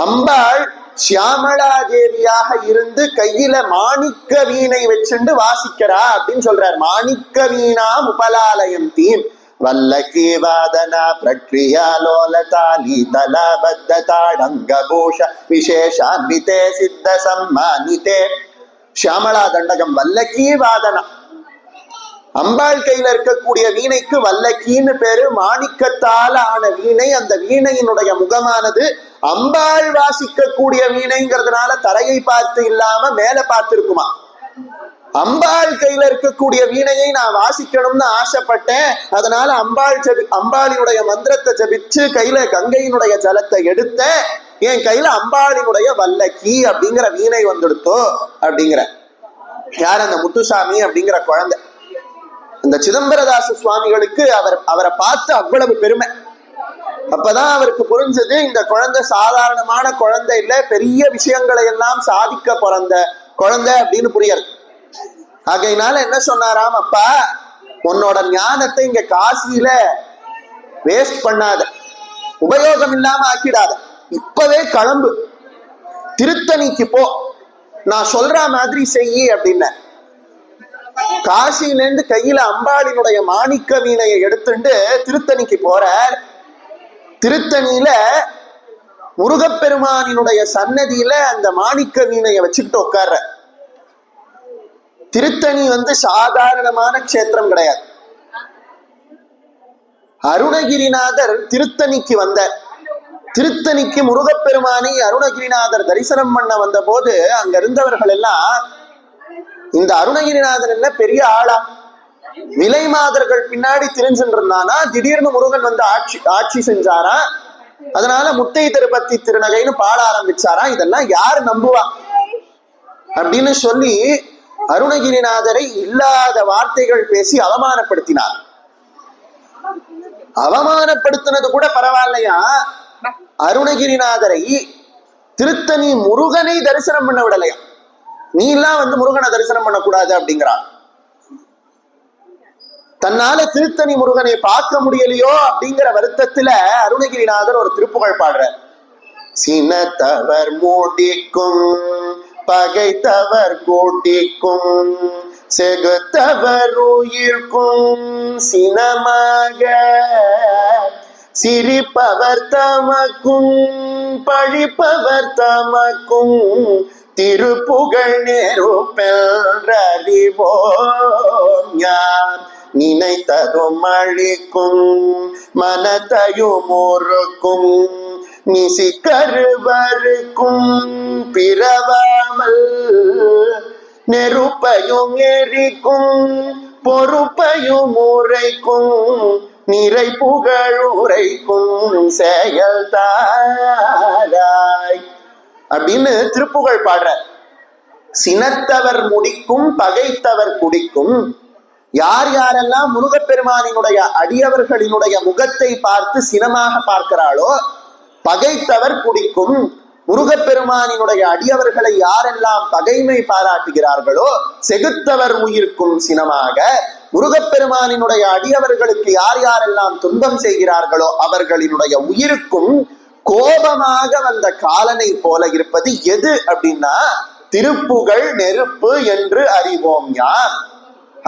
அம்பாள் சியாமளா தேவியாக இருந்து கையில மாணிக்க வீணை வச்சுண்டு வாசிக்கிறா அப்படின்னு சொல்றார். மாணிக்க வீணாம் உபலாலயந்தீம் வல்லகி வாதனா பிரக்ரியா லோலதாலி தலபத்ததாடங்கபூஷ விசேஷான்விதே சித்த சம்மானிதே. ஷியாமளா தண்டகம் வல்லகி வாதனா. அம்பாள் கையில இருக்கக்கூடிய வீணைக்கு வல்லக்கின்னு பேரு. மாணிக்கத்தால ஆன வீணை. அந்த வீணையினுடைய முகமானது அம்பாள் வாசிக்கக்கூடிய வீணைங்கிறதுனால தரையை பார்த்து இல்லாம மேல பார்த்து இருக்குமா. அம்பாள் கையில இருக்கக்கூடிய வீணையை நான் வாசிக்கணும்னு ஆசைப்பட்டேன். அதனால அம்பாளினுடைய மந்திரத்தை ஜபிச்சு கையில கங்கையினுடைய ஜலத்தை எடுத்த. என் கையில அம்பாளினுடைய வல்லக்கி அப்படிங்கிற வீணை வந்துடுத்தோ அப்படிங்கிற. யார்? அந்த முத்துசாமி அப்படிங்கிற குழந்தை. இந்த சிதம்பரதாச சுவாமிகளுக்கு அவரை பார்த்து அவ்வளவு பெருமை. அப்பதான் அவருக்கு புரிஞ்சது, இந்த குழந்தை சாதாரணமான குழந்தை இல்ல, பெரிய விஷயங்களை எல்லாம் சாதிக்க பிறந்த குழந்தை அப்படின்னு புரியாது. ஆகையினால என்ன சொன்னாராம், அப்பா உன்னோட ஞானத்தை இங்க காசியில வேஸ்ட் பண்ணாத, உபயோகம் இல்லாம ஆக்கிடாத, இப்பவே கிளம்பு, திருத்தணிக்கு போ, நான் சொல்ற மாதிரி செய்யி அப்படின்னு. காசியிலேருந்து கையில அம்பாளினுடைய மாணிக்க வீணையை எடுத்துட்டு திருத்தணிக்கு போற. திருத்தணியில முருகப்பெருமானினுடைய சன்னதியில அந்த மாணிக்க வீணையை வச்சுக்கிட்டு உட்கார்ற. திருத்தணி சாதாரணமான க்ஷேத்திரம் கிடையாது. அருணகிரிநாதர் திருத்தணிக்கு வந்த. திருத்தணிக்கு முருகப்பெருமானை அருணகிரிநாதர் தரிசனம் பண்ண வந்த போது அங்க இருந்தவர்கள் எல்லாம், இந்த அருணகிரிநாதர் என்ன பெரிய ஆளா, விலை மாதர்கள் பின்னாடி திரிஞ்சுட்டு இருந்தானா, திடீர்னு முருகன் ஆட்சி செஞ்சாரா, அதனால முத்தை திருப்பதி திருநகைன்னு பாட ஆரம்பிச்சாரா, இதெல்லாம் யாரு நம்புவா அப்படின்னு சொல்லி அருணகிரிநாதரை இல்லாத வார்த்தைகள் பேசி அவமானப்படுத்தினார். அவமானப்படுத்தினது கூட பரவாயில்லையா, அருணகிரிநாதரை திருத்தணி முருகனை தரிசனம் பண்ண விடலையா. நீ எல்லாம் முருகனை தரிசனம் பண்ணக்கூடாது அப்படிங்கிறார். தன்னால திருத்தணி முருகனை பார்க்க முடியலையோ அப்படிங்கிற வருத்தத்துல அருணகிரிநாதர் ஒரு திருப்புகழ் பாடுறார். சினத்தவர் மூடிக்கும் பகைத்தவர் கூட்டிக்கும் செகுத்தவர் உயிர்க்கும் சினமாக சிரிப்பவர் தமக்கும் பழிப்பவர் தமக்கும் திருப்புகழ் நெருப்பென்றறிவோம் யான் நினைத்ததும் அழிக்கும் மனத்தையும் முறுக்கும் நிசிக்கருவருக்கும் பிறவாமல் நெருப்பையும் எரிக்கும் பொறுப்பையும் உரைக்கும் நிறை புகழ் உரைக்கும் செயல் தாராய் அப்படின்னு திருப்புகழ் பாடுற. சினத்தவர் முடிக்கும் பகைத்தவர் குடிக்கும். யார் யாரெல்லாம் முருகப்பெருமானினுடைய அடியவர்களினுடைய முகத்தை பார்த்து சினமாக பார்க்கிறாளோ பகைத்தவர் குடிக்கும். முருகப்பெருமானினுடைய அடியவர்களை யாரெல்லாம் பகைமை பாராட்டுகிறார்களோ செகுத்தவர் உயிர்க்கும் சினமாக. முருகப்பெருமானினுடைய அடியவர்களுக்கு யார் யாரெல்லாம் துன்பம் செய்கிறார்களோ அவர்களினுடைய உயிருக்கும் கோபமாக வந்த காலனை போல இருப்பது எது அப்படின்னா திருப்புகழ் நெருப்பு என்று அறிவோம் யார்.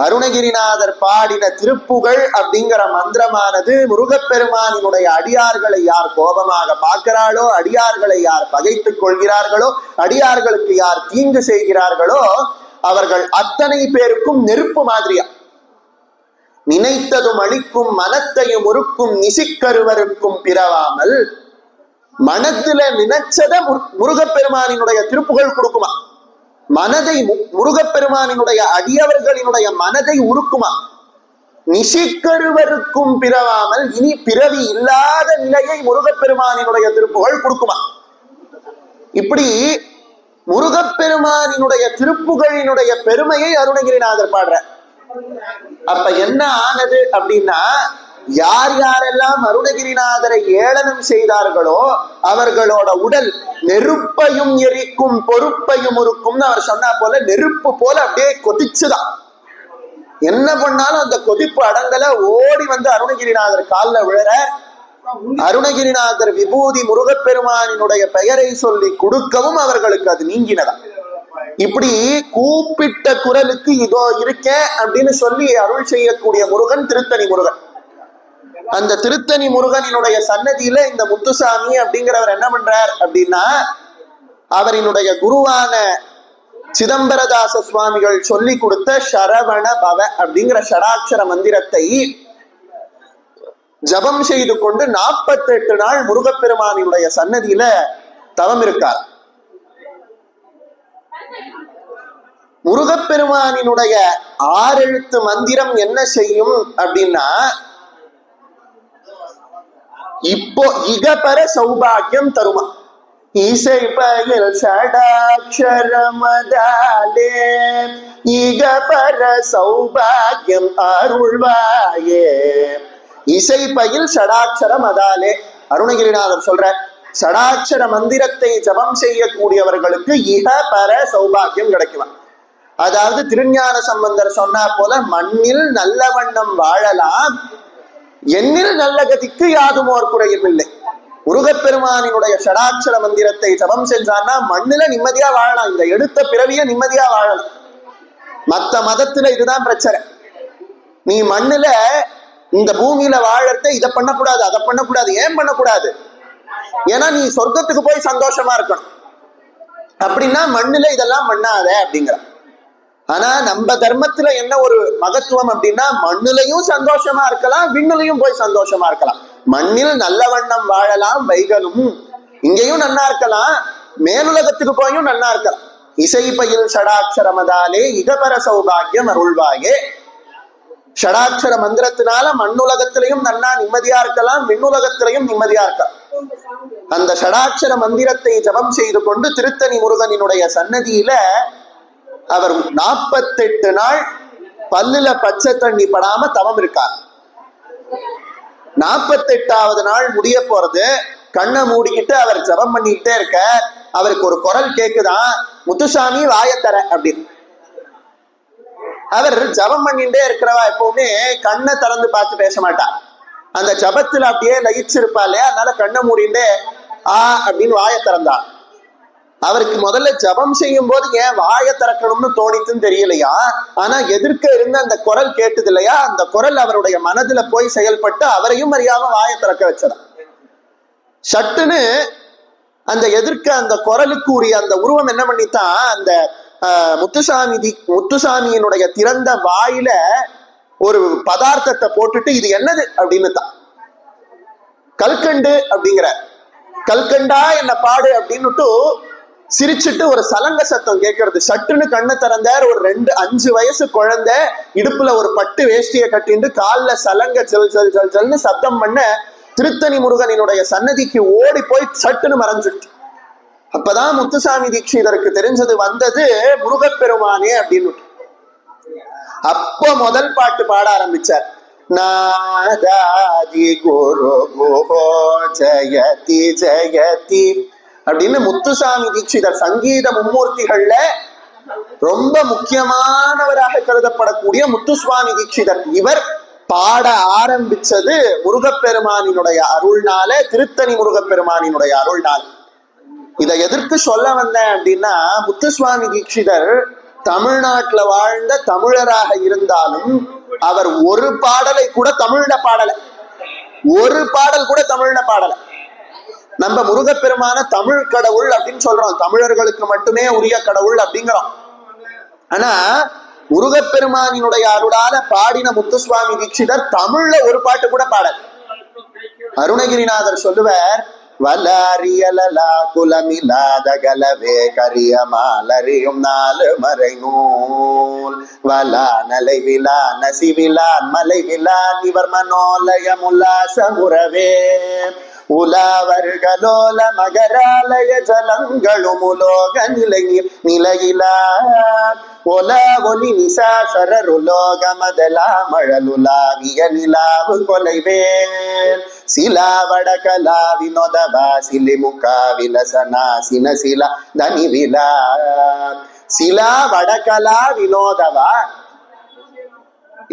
அருணகிரிநாதர் பாடின திருப்புகழ் அப்படிங்கிற மந்திரமானது முருகப்பெருமானினுடைய அடியார்களை யார் கோபமாக பார்க்கிறாளோ, அடியார்களை யார் பகைத்துக் கொள்கிறார்களோ, அடியார்களுக்கு யார் தீங்கு செய்கிறார்களோ அவர்கள் அத்தனை பேருக்கும் நெருப்பு மாதிரியா. நினைத்ததும் அழிக்கும் மனத்தையும் உருக்கும் நிசிக்கருவருக்கும் பிறவாமல். மனத்துல நினைச்சத முருகப்பெருமானினுடைய திருப்புகழ் கொடுக்குமா, மனதை முருகப்பெருமானினுடைய அடியவர்களினுடைய மனதை உருக்குமா. நிசிக்கருவருக்கும் பிறவாமல் இனி பிறவி இல்லாத நிலையை முருகப்பெருமானினுடைய திருப்புகழ் கொடுக்குமா. இப்படி முருகப்பெருமானினுடைய திருப்புகழினுடைய பெருமையை அருணகிரிநாதர் பாடுற. அப்ப என்ன ஆனது அப்படின்னா யார் யாரெல்லாம் அருணகிரிநாதரை ஏளனம் செய்தார்களோ அவர்களோட உடல் நெருப்பையும் எரிக்கும் பொறுப்பையும் இருக்கும். அவர் சொன்னா போல நெருப்பு போல அப்படியே கொதிச்சுதான். என்ன பண்ணாலும் அந்த கொதிப்பு அடங்கல. ஓடி வந்து அருணகிரிநாதர் காலில் விழற. அருணகிரிநாதர் விபூதி முருகப்பெருமானினுடைய பெயரை சொல்லி கொடுக்கவும் அவர்களுக்கு அது நீங்கினதா. இப்படி கூப்பிட்ட குரலுக்கு இதோ இருக்கேன் அப்படின்னு சொல்லி அருள் செய்யக்கூடிய முருகன் திருத்தணி முருகன். அந்த திருத்தணி முருகனினுடைய சன்னதியில இந்த முத்துசாமி அப்படிங்கிறவர் என்ன பண்றார் அப்படின்னா அவரினுடைய குருவான சிதம்பரதாச சுவாமிகள் சொல்லி கொடுத்த சரவண பவ அப்படிங்கிற ஷடாட்சர மந்திரத்தை ஜபம் செய்து கொண்டு 48 நாள் முருகப்பெருமானினுடைய சன்னதியில தவம் இருக்கார். முருகப்பெருமானினுடைய 6 எழுத்து மந்திரம் என்ன செய்யும் அப்படின்னா இப்போ இகபர சௌபாகியம் தருமா. இசை பயில் சடாட்சரமதாலே இகபர சௌபாகியம் அருள்வாயே. இசை பயில் சடாட்சரம் அதாலே. அருணகிரிநாதர் சொல்ற சடாட்சர மந்திரத்தை ஜபம் செய்யக்கூடியவர்களுக்கு இக பர சௌபாகியம் கிடைக்குமா. அதாவது திருஞான சம்பந்தர் சொன்னா போல மண்ணில் நல்ல வண்ணம் வாழலாம், எண்ணில் நல்ல கதிக்கு யாதுமோர் குறையும் இல்லை. முருகப்பெருமானினுடைய ஷடாட்சர மந்திரத்தை ஜபம் செஞ்சான்னா மண்ணுல நிம்மதியா வாழலாம், இந்த எடுத்த பிறவிய நிம்மதியா வாழலாம். மத்த மதத்துல இதுதான் பிரச்சனை. நீ மண்ணுல இந்த பூமியில வாழறத இதை பண்ணக்கூடாது அதை பண்ணக்கூடாது. ஏன் பண்ணக்கூடாது? ஏன்னா நீ சொர்க்கத்துக்கு போய் சந்தோஷமா இருக்கணும். அப்படின்னா மண்ணுல இதெல்லாம் பண்ணாத அப்படிங்கிற. ஆனா நம்ம தர்மத்துல என்ன ஒரு மகத்துவம் அப்படின்னா மண்ணுலையும் சந்தோஷமா இருக்கலாம், விண்ணுலையும் போய் சந்தோஷமா இருக்கலாம். மண்ணில் நல்ல வண்ணம் வாழலாம் வைகலும், இங்கேயும் நன்னா இருக்கலாம், மேலுலகத்துக்கு போயும் நன்னா இருக்கலாம். இசை பயில் ஷடாட்சரமதாலே இகபர சௌபாகியம் அருள்வாயே. ஷடாட்சர மந்திரத்தினால மண்ணுலகத்திலையும் நன்னா நிம்மதியா இருக்கலாம், விண்ணுலகத்திலையும் நிம்மதியா இருக்கலாம். அந்த ஷடாட்சர மந்திரத்தை ஜபம் செய்து கொண்டு திருத்தணி முருகனினுடைய சன்னதியில அவர் 48 நாள் பல்லுல பச்சை தண்ணி படாம தவம் இருக்கார். 48வது நாள் முடிய போறது. கண்ணை மூடிக்கிட்டு அவர் ஜபம் பண்ணிக்கிட்டே இருக்க. அவருக்கு ஒரு குரல் கேக்குதான், முத்துசாமி வாயத்தர அப்படின்னு. அவர் ஜபம் பண்ணிட்டே இருக்கிறவா எப்பவுமே கண்ணை திறந்து பார்த்து பேச மாட்டார். அந்த ஜபத்துல அப்படியே லயிச்சிருப்பா இல்லையா, அதனால கண்ணை மூடிண்டே அப்படின்னு வாயை திறந்தார். அவருக்கு முதல்ல ஜபம் செய்யும் போது ஏன் வாயை திறக்கணும்னு தோணித்துன்னு தெரியலையா, ஆனா எதிர்க்க இருந்த அந்த குரல் கேட்டது இல்லையா, அந்த குரல் அவருடைய மனதுல போய் செயல்பட்டு அவரையும் அறியாம வாயை திறக்க வச்சதா. சட்டுன்னு அந்த எதிர்க்க அந்த குரலுக்கு உரிய அந்த உருவம் என்ன பண்ணித்தான், அந்த முத்துசாமியினுடைய திறந்த வாயில ஒரு பதார்த்தத்தை போட்டுட்டு இது என்னது அப்படின்னு தான், கல்கண்டு அப்படிங்கிற, கல்கண்டா என்ன பாடு அப்படின்னுட்டு சிரிச்சுட்டு ஒரு சலங்க சத்தம் கேட்கறது. சட்டுன்னு கண்ணை திறந்தார். ஒரு 5 வயசு குழந்தை இடுப்புல ஒரு பட்டு வேஷ்டியை கட்டிட்டு காலில் சலங்க செல் செல் செல் செல்னு சத்தம் பண்ண திருத்தணி முருகனினுடைய சன்னதிக்கு ஓடி போய் சட்டுன்னு மறைஞ்சிட்டு. அப்பதான் முத்துசாமி தீட்சிதருக்கு தெரிஞ்சது வந்தது முருகப்பெருமானே அப்படின்னு. அப்ப முதல் பாட்டு பாட ஆரம்பிச்சார். நாதாதி குரு குஹோ ஜயதி ஜயதி அப்படின்னு முத்துசாமி தீட்சிதர் சங்கீத மும்மூர்த்திகள்ல ரொம்ப முக்கியமானவராக கருதப்படக்கூடிய முத்துசுவாமி தீட்சிதர் இவர் பாட ஆரம்பிச்சது முருகப்பெருமானினுடைய அருள்னால, திருத்தணி முருகப்பெருமானினுடைய அருள்னால. இதை எதற்கு சொல்ல வந்தேன் அப்படின்னா, முத்துசுவாமி தீட்சிதர் தமிழ்நாட்டுல வாழ்ந்த தமிழராக இருந்தாலும் அவர் ஒரு பாடலை கூட தமிழ்ல பாடல, ஒரு பாடல் கூட தமிழ்ல பாடல. நம்ம முருகப்பெருமான தமிழ் கடவுள் அப்படின்னு சொல்றோம், தமிழர்களுக்கு மட்டுமே உரிய கடவுள் அப்படிங்கிறோம். ஆனா முருகப்பெருமானினுடைய அருளால பாடின முத்துசுவாமி தீட்சிதர் தமிழ்ல ஒரு பாட்டு கூட பாடல். அருணகிரிநாதர் சொல்லுவார், வலாரியலா குலமில்லாத கலவே கரிய மாலறியும் 4 மறை நூல் வலா நலை விழா நசிவிலான் மலை விழான் இவர் மனோலயம் உல்லாசமுறவே உலாவர்களோல மகராலய ஜலங்களும் உலோக நிலையிலா ஒல ஒலி நிசாசரருலோக மதலா மழலுலாவிய நிலாவு கொலைவேல் சிலாவடகலா வினோதவா சிலிமுகா விலசனா சினசிலா தனிவிலா சிலா வடகலா வினோதவா.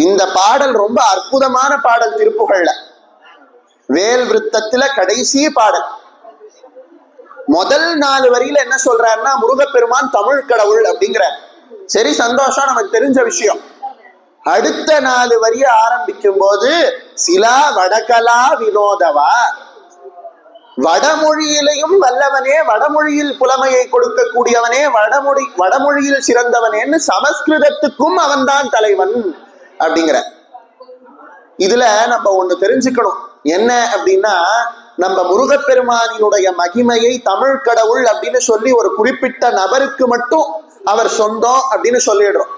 இந்த பாடல் ரொம்ப அற்புதமான பாடல் திருப்புகள்ல. வேல் விருத்தத்துல கடைசி பாடல் முதல் 4 வரியில என்ன சொல்றாருன்னா, முருகப்பெருமான் தமிழ் கடவுள் அப்படிங்கிற. சரி, சந்தோஷம், நமக்கு தெரிஞ்ச விஷயம். அடுத்த 4 வரிய ஆரம்பிக்கும் போது சிலா வடகலா வினோதவா, வடமொழியிலையும் வல்லவனே, வடமொழியில் புலமையை கொடுக்கக்கூடியவனே, வடமொழியில் சிறந்தவனேன்னு சமஸ்கிருதத்துக்கும் அவன்தான் தலைவன் அப்படிங்கிற. இதுல நம்ம ஒண்ணு தெரிஞ்சுக்கணும். என்ன அப்படின்னா, நம்ம முருகப்பெருமானினுடைய மகிமையை தமிழ் கடவுள் அப்படின்னு சொல்லி ஒரு குறிப்பிட்ட நபருக்கு மட்டும் அவர் சொந்தம் அப்படின்னு சொல்லிடுறோம்.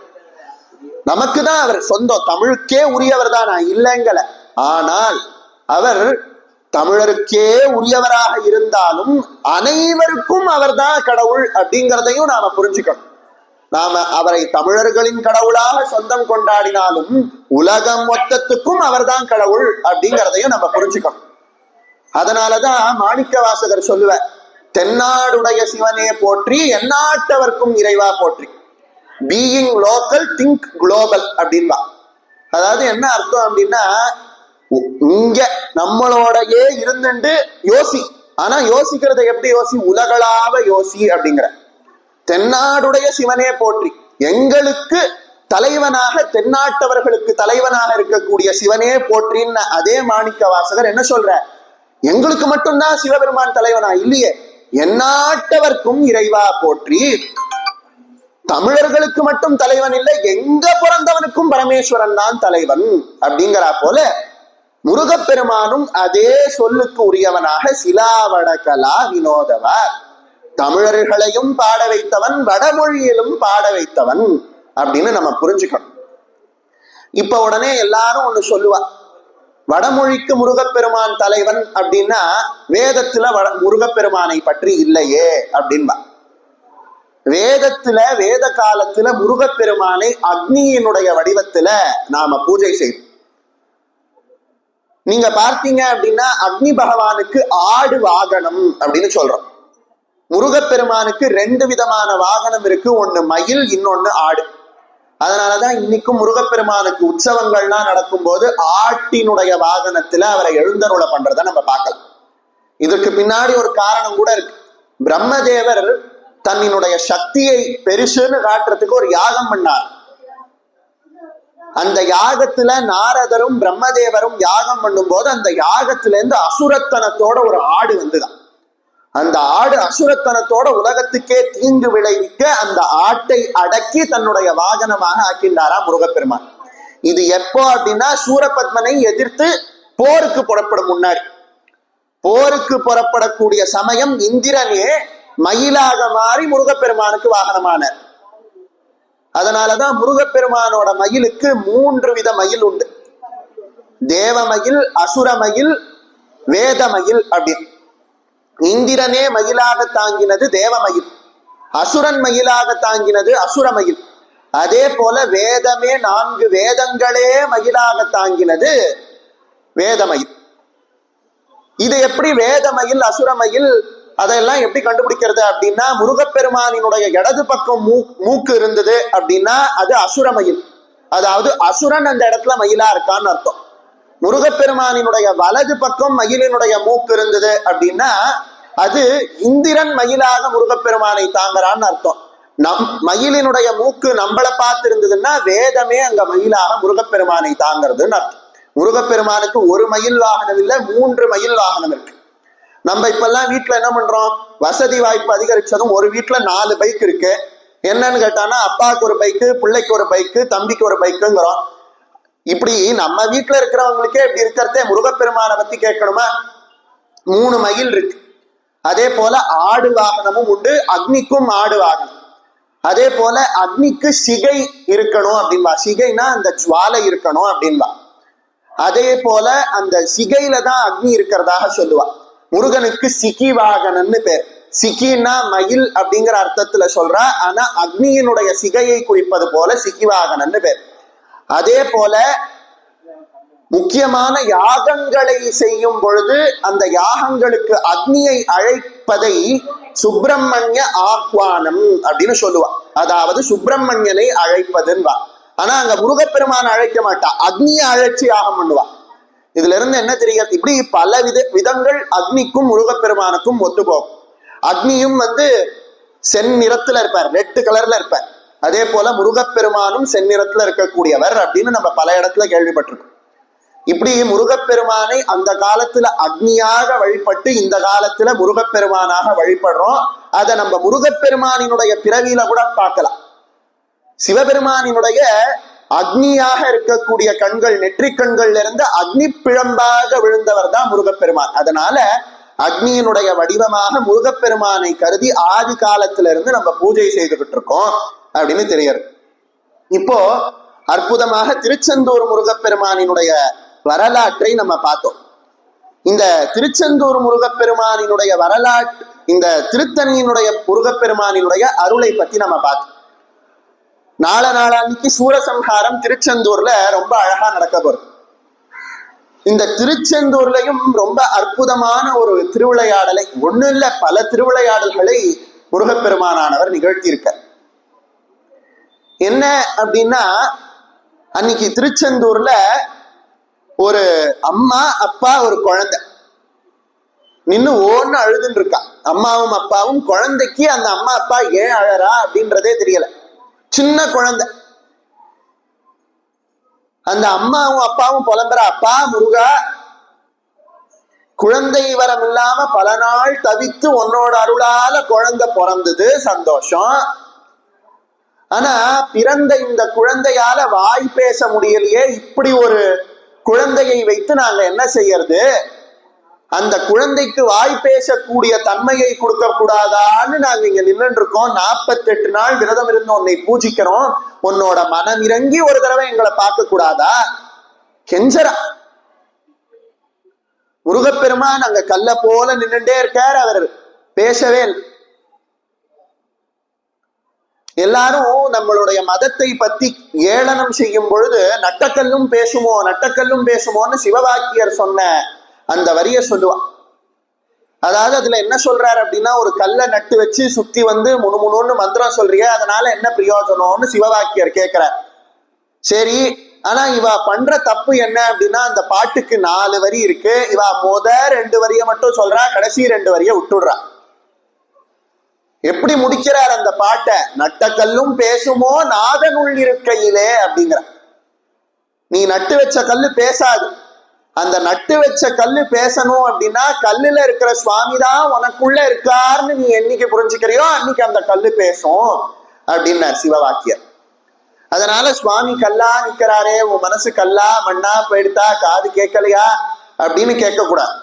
நமக்கு தான் அவர் சொந்தம், தமிழுக்கே உரியவர் தான், நான் இல்லைங்கல. ஆனால் அவர் தமிழருக்கே உரியவராக இருந்தாலும் அனைவருக்கும் அவர் தான் கடவுள் அப்படிங்கிறதையும் நாம புரிஞ்சுக்கணும். நாம அவரை தமிழர்களின் கடவுளாக சொந்தம் கொண்டாடினாலும் உலகம் மொத்தத்துக்கும் அவர் தான் கடவுள் அப்படிங்கிறதையும் நம்ம புரிஞ்சுக்கணும். அதனாலதான் மாணிக்க வாசகர் சொல்லுவார், தென்னாடுடைய சிவனே போற்றி எந்நாட்டவர்க்கும் இறைவா போற்றி. பீயிங் லோக்கல் திங்க் குளோபல் அப்படின்பா. அதாவது என்ன அர்த்தம் அப்படின்னா, இங்க நம்மளோடையே இருந்துட்டு யோசி, ஆனா யோசிக்கிறத எப்படி யோசி, உலகளாவ யோசி அப்படிங்கிற. தென்னாடுடைய சிவனே போற்றி, எங்களுக்கு தலைவனாக, தென்னாட்டவர்களுக்கு தலைவனாக இருக்கக்கூடிய சிவனே போற்றின்னு அதே மாணிக்க வாசகர் என்ன சொல்ற, எங்களுக்கு மட்டும்தான் சிவபெருமான் தலைவனா இல்லையே, எந்நாட்டவர்க்கும் இறைவா போற்றி. தமிழர்களுக்கு மட்டும் தலைவன் இல்லை, எங்க பிறந்தவனுக்கும் பரமேஸ்வரன் தான் தலைவன் அப்படிங்கிறா போல முருகப்பெருமானும் அதே சொல்லுக்கு உரியவனாக சிலாவடகலா வினோதவா, தமிழர்களையும் பாட வைத்தவன், வடமொழியிலும் பாட வைத்தவன் அப்படின்னு நம்ம புரிஞ்சுக்கணும். இப்ப உடனே எல்லாரும் ஒண்ணு சொல்லுவா, வடமொழிக்கு முருகப்பெருமான் தலைவன் அப்படின்னா வேதத்துல முருகப்பெருமானை பற்றி இல்லையே அப்படின்பா. வேதத்துல, வேத காலத்துல முருகப்பெருமானை அக்னியினுடைய வடிவத்துல நாம பூஜை செய்வோம். நீங்க பார்த்தீங்க அப்படின்னா அக்னி பகவானுக்கு ஆடு வாகனம் அப்படின்னு சொல்றோம். முருகப்பெருமானுக்கு 2 விதமான வாகனம் இருக்கு, ஒண்ணு மயில், இன்னொன்னு ஆடு. அதனாலதான் இன்னைக்கும் முருகப்பெருமானுக்கு உற்சவங்கள்லாம் நடக்கும் போது ஆட்டினுடைய வாகனத்துல அவரை எழுந்தருளை பண்றத நம்ம பார்க்கலாம். இதற்கு பின்னாடி ஒரு காரணம் கூட இருக்கு. பிரம்மதேவர் தன்னுடைய சக்தியை பெருசுன்னு காட்டுறதுக்கு ஒரு யாகம் பண்ணார். அந்த யாகத்துல நாரதரும் பிரம்மதேவரும் யாகம் பண்ணும் போது அந்த யாகத்துல இருந்து அசுரத்தனத்தோட ஒரு ஆடு வந்துதான். அந்த ஆடு அசுரத்தனத்தோட உலகத்துக்கே தீங்கு விளைவிக்க அந்த ஆட்டை அடக்கி தன்னுடைய வாகனமாக ஆக்கின்றாரா முருகப்பெருமான். இது எப்போ அப்படின்னா சூரபத்மனை எதிர்த்து போருக்கு புறப்படும் முன்னாடி. போருக்கு புறப்படக்கூடிய சமயம் இந்திரனே மயிலாக மாறி முருகப்பெருமானுக்கு வாகனமானார். அதனாலதான் முருகப்பெருமானோட மயிலுக்கு 3 வித மயில் உண்டு. தேவமயில், அசுரமயில், வேதமயில் அப்படின்னு. இந்திரனே மயிலாக தாங்கினது தேவமயில், அசுரன் மயிலாக தாங்கினது அசுரமயில். அதே போல வேதமே 4 வேதங்களே மயிலாக தாங்கினது வேதமயில். இது எப்படி வேதமயில் அசுரமயில் அதெல்லாம் எப்படி கண்டுபிடிக்கிறது அப்படின்னா, முருகப்பெருமானினுடைய இடது பக்கம் மூக்கு இருந்தது அப்படின்னா அது அசுரமயில், அதாவது அசுரன் அந்த இடத்துல மயிலா இருக்கான்னு அர்த்தம். முருகப்பெருமானினுடைய வலது பக்கம் மயிலினுடைய மூக்கு இருந்தது அப்படின்னா அது இந்திரன் மயிலாக முருகப்பெருமானை தாங்குறான்னு அர்த்தம். மயிலினுடைய மூக்கு நம்மளை பார்த்து இருந்ததுன்னா வேதமே அங்க மயிலாக முருகப்பெருமானை தாங்கிறதுன்னு அர்த்தம். முருகப்பெருமானுக்கு ஒரு மயில் வாகனம் இல்லை, 3 மயில் வாகனம் இருக்கு. நம்ம இப்பெல்லாம் வீட்டுல என்ன பண்றோம், வசதி வாய்ப்பு அதிகரிச்சதும் ஒரு வீட்டுல 4 பைக் இருக்கு. என்னன்னு கேட்டானா அப்பாவுக்கு ஒரு பைக்கு, பிள்ளைக்கு ஒரு பைக்கு, தம்பிக்கு ஒரு பைக்குங்கிறோம். இப்படி நம்ம வீட்டுல இருக்கிறவங்களுக்கே இப்படி இருக்கிறதே, முருகப்பெருமானை பத்தி கேட்கணுமா? 3 மயில் இருக்கு. அதே போல ஆடு வாகனமும் உண்டு, அக்னிக்கும் ஆடு வாகனம். அதே போல அக்னிக்கு சிகை இருக்கணும் அப்படின்பா, சிகைனா அந்த ஜுவாலை இருக்கணும் அப்படின்பா. அதே போல அந்த சிகையில தான் அக்னி இருக்கிறதாக சொல்லுவா. முருகனுக்கு சிகி வாகனன்னு பேர். சிக்கின்னா மயில் அப்படிங்கிற அர்த்தத்துல சொல்றா, ஆனா அக்னியினுடைய சிகையை குறிப்பது போல சிக்கி வாகனன்னு பேர். அதே போல முக்கியமான யாகங்களை செய்யும் பொழுது அந்த யாகங்களுக்கு அக்னியை அழைப்பதை சுப்பிரமணிய ஆஹ்வானம் அப்படின்னு சொல்லுவா. அதாவது சுப்பிரமணியனை அழைப்பதுன்னுவா. ஆனா அங்க முருகப்பெருமான அழைக்க மாட்டா, அக்னியை அழைச்சி யாகம் பண்ணுவா. இதுல இருந்து என்ன தெரியாது, இப்படி பல விதங்கள் அக்னிக்கும் முருகப்பெருமானுக்கும் ஒத்துப்போகும். அக்னியும் செந்நிறத்துல இருப்பார், ரெட் கலர்ல இருப்பார். அதே போல முருகப்பெருமானும் செந்நிறத்துல இருக்கக்கூடியவர் அப்படின்னு நம்ம பல இடத்துல கேள்விப்பட்டிருக்கோம். இப்படி முருகப்பெருமானை அந்த காலத்துல அக்னியாக வழிபட்டு இந்த காலத்துல முருகப்பெருமானாக வழிபடுறோம். அதை நம்ம முருகப்பெருமானினுடைய பிறவியில கூட பார்க்கலாம். சிவபெருமானினுடைய அக்னியாக இருக்கக்கூடிய கண்கள், நெற்றி கண்கள்ல இருந்து அக்னி பிழம்பாக விழுந்தவர் தான் முருகப்பெருமான். அதனால அக்னியினுடைய வடிவமாக முருகப்பெருமானை கருதி ஆதி காலத்துல இருந்து நம்ம பூஜை செய்துகிட்டு இருக்கோம் அப்படின்னு தெரியாது. இப்போ அற்புதமாக திருச்செந்தூர் முருகப்பெருமானினுடைய வரலாற்றை நம்ம பார்த்தோம். இந்த திருச்செந்தூர் முருகப்பெருமானினுடைய வரலாற்று, இந்த திருத்தணியினுடைய முருகப்பெருமானினுடைய அருளை பத்தி நம்ம பார்த்தோம். நாளான்னைக்கு சூரசம்ஹாரம் திருச்செந்தூர்ல ரொம்ப அழகா நடக்க போறது. இந்த திருச்செந்தூர்லயும் ரொம்ப அற்புதமான ஒரு திருவிளையாடலை, ஒண்ணு இல்ல பல திருவிளையாடல்களை முருகப்பெருமானானவர் நிகழ்த்தியிருக்க. என்ன அப்படின்னா, அன்னைக்கு திருச்செந்தூர்ல ஒரு அம்மா அப்பா ஒரு குழந்தை நின்னு ஓன்னு அழுதுன்னு இருக்கா. அம்மாவும் அப்பாவும். குழந்தைக்கு அந்த அம்மா அப்பா ஏன் அழறா அப்படின்றதே தெரியல. சின்ன குழந்தை. அந்த அம்மாவும் அப்பாவும் புலம்புறா, அப்பா முருகா, குழந்தை வரம் இல்லாம பல நாள் தவித்து உன்னோட அருளால குழந்தை பிறந்தது, சந்தோஷம். ஆனா பிறந்த இந்த குழந்தையால வாய் பேச முடியலையே, இப்படி ஒரு குழந்தையை வைத்து நாங்க என்ன செய்யறது? அந்த குழந்தைக்கு வாய் பேசக்கூடிய தன்மையை கொடுக்க கூடாதான்னு நாங்க இங்க நின்று இருக்கோம். 48 நாள் விரதம் இருந்து உன்னை பூஜிக்கிறோம், உன்னோட மனம் இறங்கி ஒரு தடவை எங்களை பார்க்க கூடாதா? கெஞ்சரா. முருகப்பெருமான் அங்க கல்ல போல நின்றுட்டே இருக்கார், அவர் பேசவே இல்லை. எல்லாரும் நம்மளுடைய மதத்தை பத்தி ஏளனம் செய்யும் பொழுது நட்டக்கல்லும் பேசுமோ நட்டக்கல்லும் பேசுமோன்னு சிவவாக்கியர் சொன்ன அந்த வரிய சொல்லுவான். அதாவது அதுல என்ன சொல்றாரு அப்படின்னா, ஒரு கல்லை நட்டு வச்சு சுத்தி முணுமுணுன்னு மந்திரம் சொல்றிய, அதனால என்ன பிரயோஜனம்னு சிவவாக்கியர் கேட்கிறார். சரி, ஆனா இவ பண்ற தப்பு என்ன அப்படின்னா, அந்த பாட்டுக்கு 4 வரி இருக்கு, இவ 2 வரிய மட்டும் சொல்றா, கடைசி 2 வரிய விட்டுடுறா. எப்படி முடிக்கிறார் அந்த பாட்டை? நட்ட கல்லும் பேசுமோ நாதனுள் இருக்கையிலே அப்படிங்கிற. நீ நட்டு வச்ச கல்லு பேசாது, அந்த நட்டு வச்ச கல்லு பேசணும் அப்படின்னா கல்லுல இருக்கிற சுவாமி தான் உனக்குள்ள இருக்காருன்னு நீ என்னைக்கு புரிஞ்சுக்கிறியோ அன்னைக்கு அந்த கல்லு பேசும் அப்படின்னார் சிவவாக்கியர். அதனால சுவாமி கல்லா நிக்கிறாரே, உன் மனசு கல்லா மண்ணா போயிடுதா, காது கேட்கலையா அப்படின்னு கேட்க கூடாது.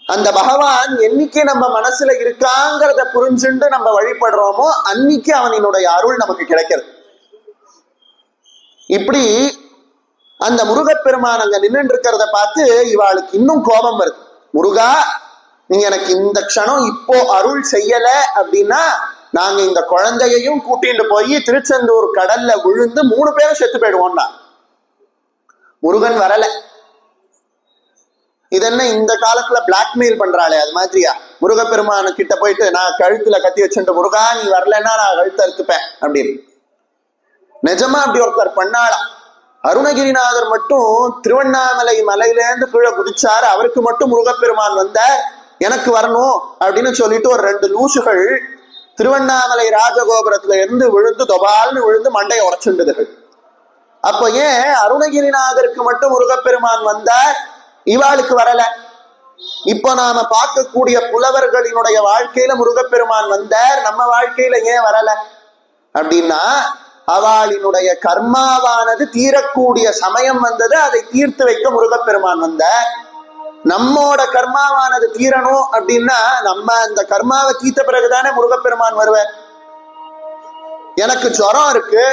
அந்த பகவான் என்னைக்கு நம்ம மனசுல இருக்காங்கிறத புரிஞ்சுண்டு நம்ம வழிபடுறோமோ அன்னைக்கு அவனினுடைய அருள் நமக்கு கிடைக்கிறது. இப்படி அந்த முருகப்பெருமான் அங்க நின்று இருக்கிறத பார்த்து இவாளுக்கு இன்னும் கோபம் வருது. முருகா, நீ எனக்கு இந்த க்ஷணம் இப்போ அருள் செய்யல அப்படின்னா நாங்க இந்த குழந்தையையும் கூட்டிட்டு போய் திருச்செந்தூர் கடல்ல விழுந்து 3 பேரும் செத்து போயிடுவோம்னா. முருகன் வரல. இதென்ன இந்த காலத்துல பிளாக்மெயில் பண்றாளே அது மாதிரியா? முருகப்பெருமானு கிட்ட போயிட்டு நான் கழுத்துல கத்தி வச்சுட்டு, முருகா நீ வரலன்னா நான் கழுத்தை அறுத்துப்பேன் அப்படின்னு. நிஜமா அப்படி ஒருத்தர் பண்ணாளாம். அருணகிரிநாதர் மட்டும் திருவண்ணாமலை மலையிலேருந்து கீழே குதிச்சாரு, அவருக்கு மட்டும் முருகப்பெருமான் வந்தார், எனக்கு வரணும் அப்படின்னு சொல்லிட்டு ஒரு 2 லூசுகள் திருவண்ணாமலை ராஜகோபுரத்துல இருந்து விழுந்து தொபால்னு விழுந்து மண்டையை உடைச்சுண்டுதுகள். அப்ப ஏன் அருணகிரிநாதருக்கு மட்டும் முருகப்பெருமான் வந்தார், இவாளுக்கு வரல? இப்ப நாம பார்க்கக்கூடிய புலவர்களினுடைய வாழ்க்கையில முருகப்பெருமான் வந்தார், நம்ம வாழ்க்கையில ஏன் வரல அப்படின்னா, அவளினுடைய கர்மாவானது தீரக்கூடிய சமயம் வந்தது, அதை தீர்த்து வைக்க முருகப்பெருமான் வந்தார். நம்மோட கர்மாவானது தீரணும் அப்படின்னா நம்ம அந்த கர்மாவை தீர்த்த பிறகுதானே முருகப்பெருமான் வருவார். எனக்கு ஜுரம் இருக்கு,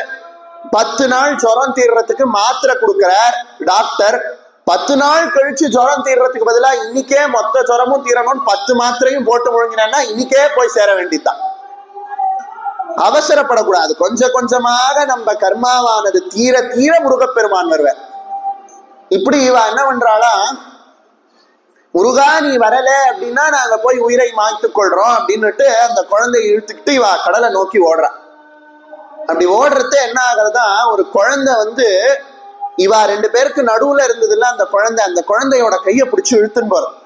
10 நாள் ஜுரம் தீர்றதுக்கு மாத்திரை கொடுக்கிறார் டாக்டர். 10 நாள் கழிச்சு ஜுரம் தீர்றதுக்கு பதிலா இன்னைக்கே மொத்த ஜுரமும் தீரணும் 10 மாத்திரையும் போட்டு முழுங்கினா இன்னைக்கே போய் சேர வேண்டியதுதான். அவசரப்படக்கூடாது. கொஞ்சம் கொஞ்சமாக நம்ம கர்மாவானது தீர தீர முருகப்பெருமான் வருவார். இப்படி இவ என்ன பண்றாளா, முருகா நீ வரல அப்படின்னா நாங்க போய் உயிரை மாய்த்து கொள்றோம் அப்படின்னுட்டு அந்த குழந்தையை இழுத்துக்கிட்டு இவ கடலை நோக்கி ஓடுறான். அப்படி ஓடுறது என்ன ஆகுறதா, ஒரு குழந்தை இவ 2 பேருக்கு நடுவுல இருந்ததுல அந்த குழந்தையோட கையை பிடிச்சு இழுத்துன்னு போறோம்.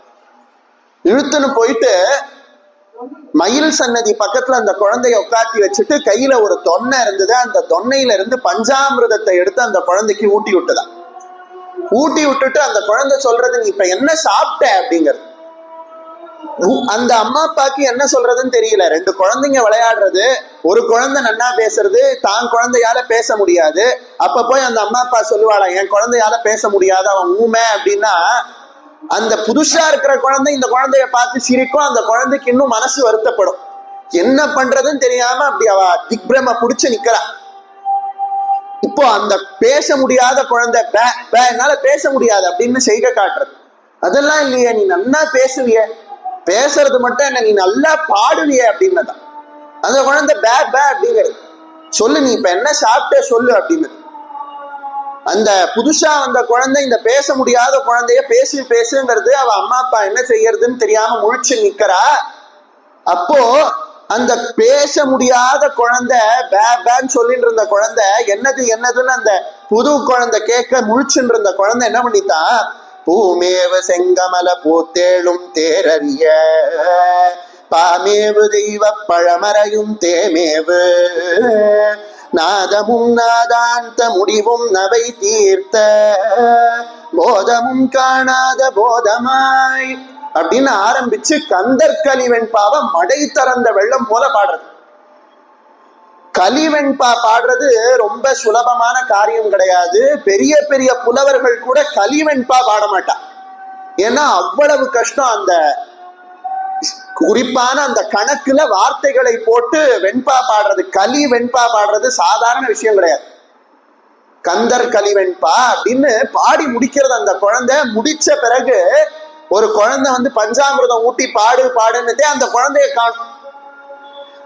இழுத்துன்னு போயிட்டு மயில் சன்னதி பக்கத்துல அந்த குழந்தைய உட்காத்தி வச்சுட்டு கையில ஒரு தொன்னை இருந்தது, அந்த தொன்னையில இருந்து பஞ்சாமிர்தத்தை எடுத்து அந்த குழந்தைக்கு ஊட்டி விட்டுதான். ஊட்டி விட்டுட்டு அந்த குழந்தை சொல்றது, நீ இப்ப என்ன சாப்பிட்ட அப்படிங்கிறது. அந்த அம்மா அப்பாக்கு என்ன சொல்றதுன்னு தெரியல. 2 குழந்தைங்க விளையாடுறது, ஒரு குழந்தை நன்னா பேசுறது, தான் குழந்தையால பேச முடியாது. அப்ப போய் அந்த அம்மா அப்பா சொல்லுவாளா, என் குழந்தையால பேச முடியாது, அவன் ஊமை அப்படின்னா அந்த புதுசா இருக்கிற குழந்தை இந்த குழந்தைய பார்த்து சிரிக்கும். அந்த குழந்தைக்கு இன்னும் மனசு வருத்தப்படும். என்ன பண்றதுன்னு தெரியாம அப்படி அவ திக்பிரம புடிச்சு நிக்கிறா. இப்போ அந்த பேச முடியாத குழந்தை என்னால பேச முடியாது அப்படின்னு செய்க காட்டுறது, அதெல்லாம் இல்லையே, நீ நல்லா பேசுவிய, பேசுறது மட்டும் என்ன, நீ நல்லா பாடுவிய அப்படின்னதான். அந்த குழந்தை அப்படிங்கிறது, சொல்லு நீ இப்ப என்ன சாப்பிட்ட சொல்லு அப்படின்னு. அந்த புதுசா வந்த குழந்தை இந்த பேச முடியாத குழந்தைய பேசுங்கிறது அவ அம்மா அப்பா என்ன செய்யறதுன்னு தெரியாம முழிச்சு நிக்கிறா. அப்போ அந்த பேச முடியாத குழந்தை பேன்னு சொல்லிட்டு இருந்த குழந்தை என்னதுன்னு அந்த புது குழந்தை கேட்க முழிச்சுட்டு இருந்த குழந்தை என்ன பண்ணித்தான், பூமேவ செங்கமல பூத்தேளும் தேரறிய பாமேவு தெய்வ பழமறையும் தேமேவு நாதமும் நாதாந்த முடிவும் நவை தீர்த்த போதமும் காணாத போதமாய் அப்படின்னு ஆரம்பிச்சு கந்தர் கலிவெண்பாவை மடை திறந்த வெள்ளம் போல பாடுறது. கலிவெண்பா பாடுறது ரொம்ப சுலபமான காரியம் கிடையாது. பெரிய பெரிய புலவர்கள் கூட கலிவெண்பா பாட மாட்டான். ஏன்னா அவ்வளவு கஷ்டம். அந்த குறிப்பான அந்த கணக்குல வார்த்தைகளை போட்டு வெண்பா பாடுறது, களி வெண்பா பாடுறது சாதாரண விஷயம் கிடையாது. கந்தர் கலிவெண்பா அப்படின்னு பாடி முடிக்கிறது அந்த குழந்தை. முடிச்ச பிறகு ஒரு குழந்தை பஞ்சாமிர்தம் ஊட்டி பாடுன்னுதே அந்த குழந்தைய காணும்.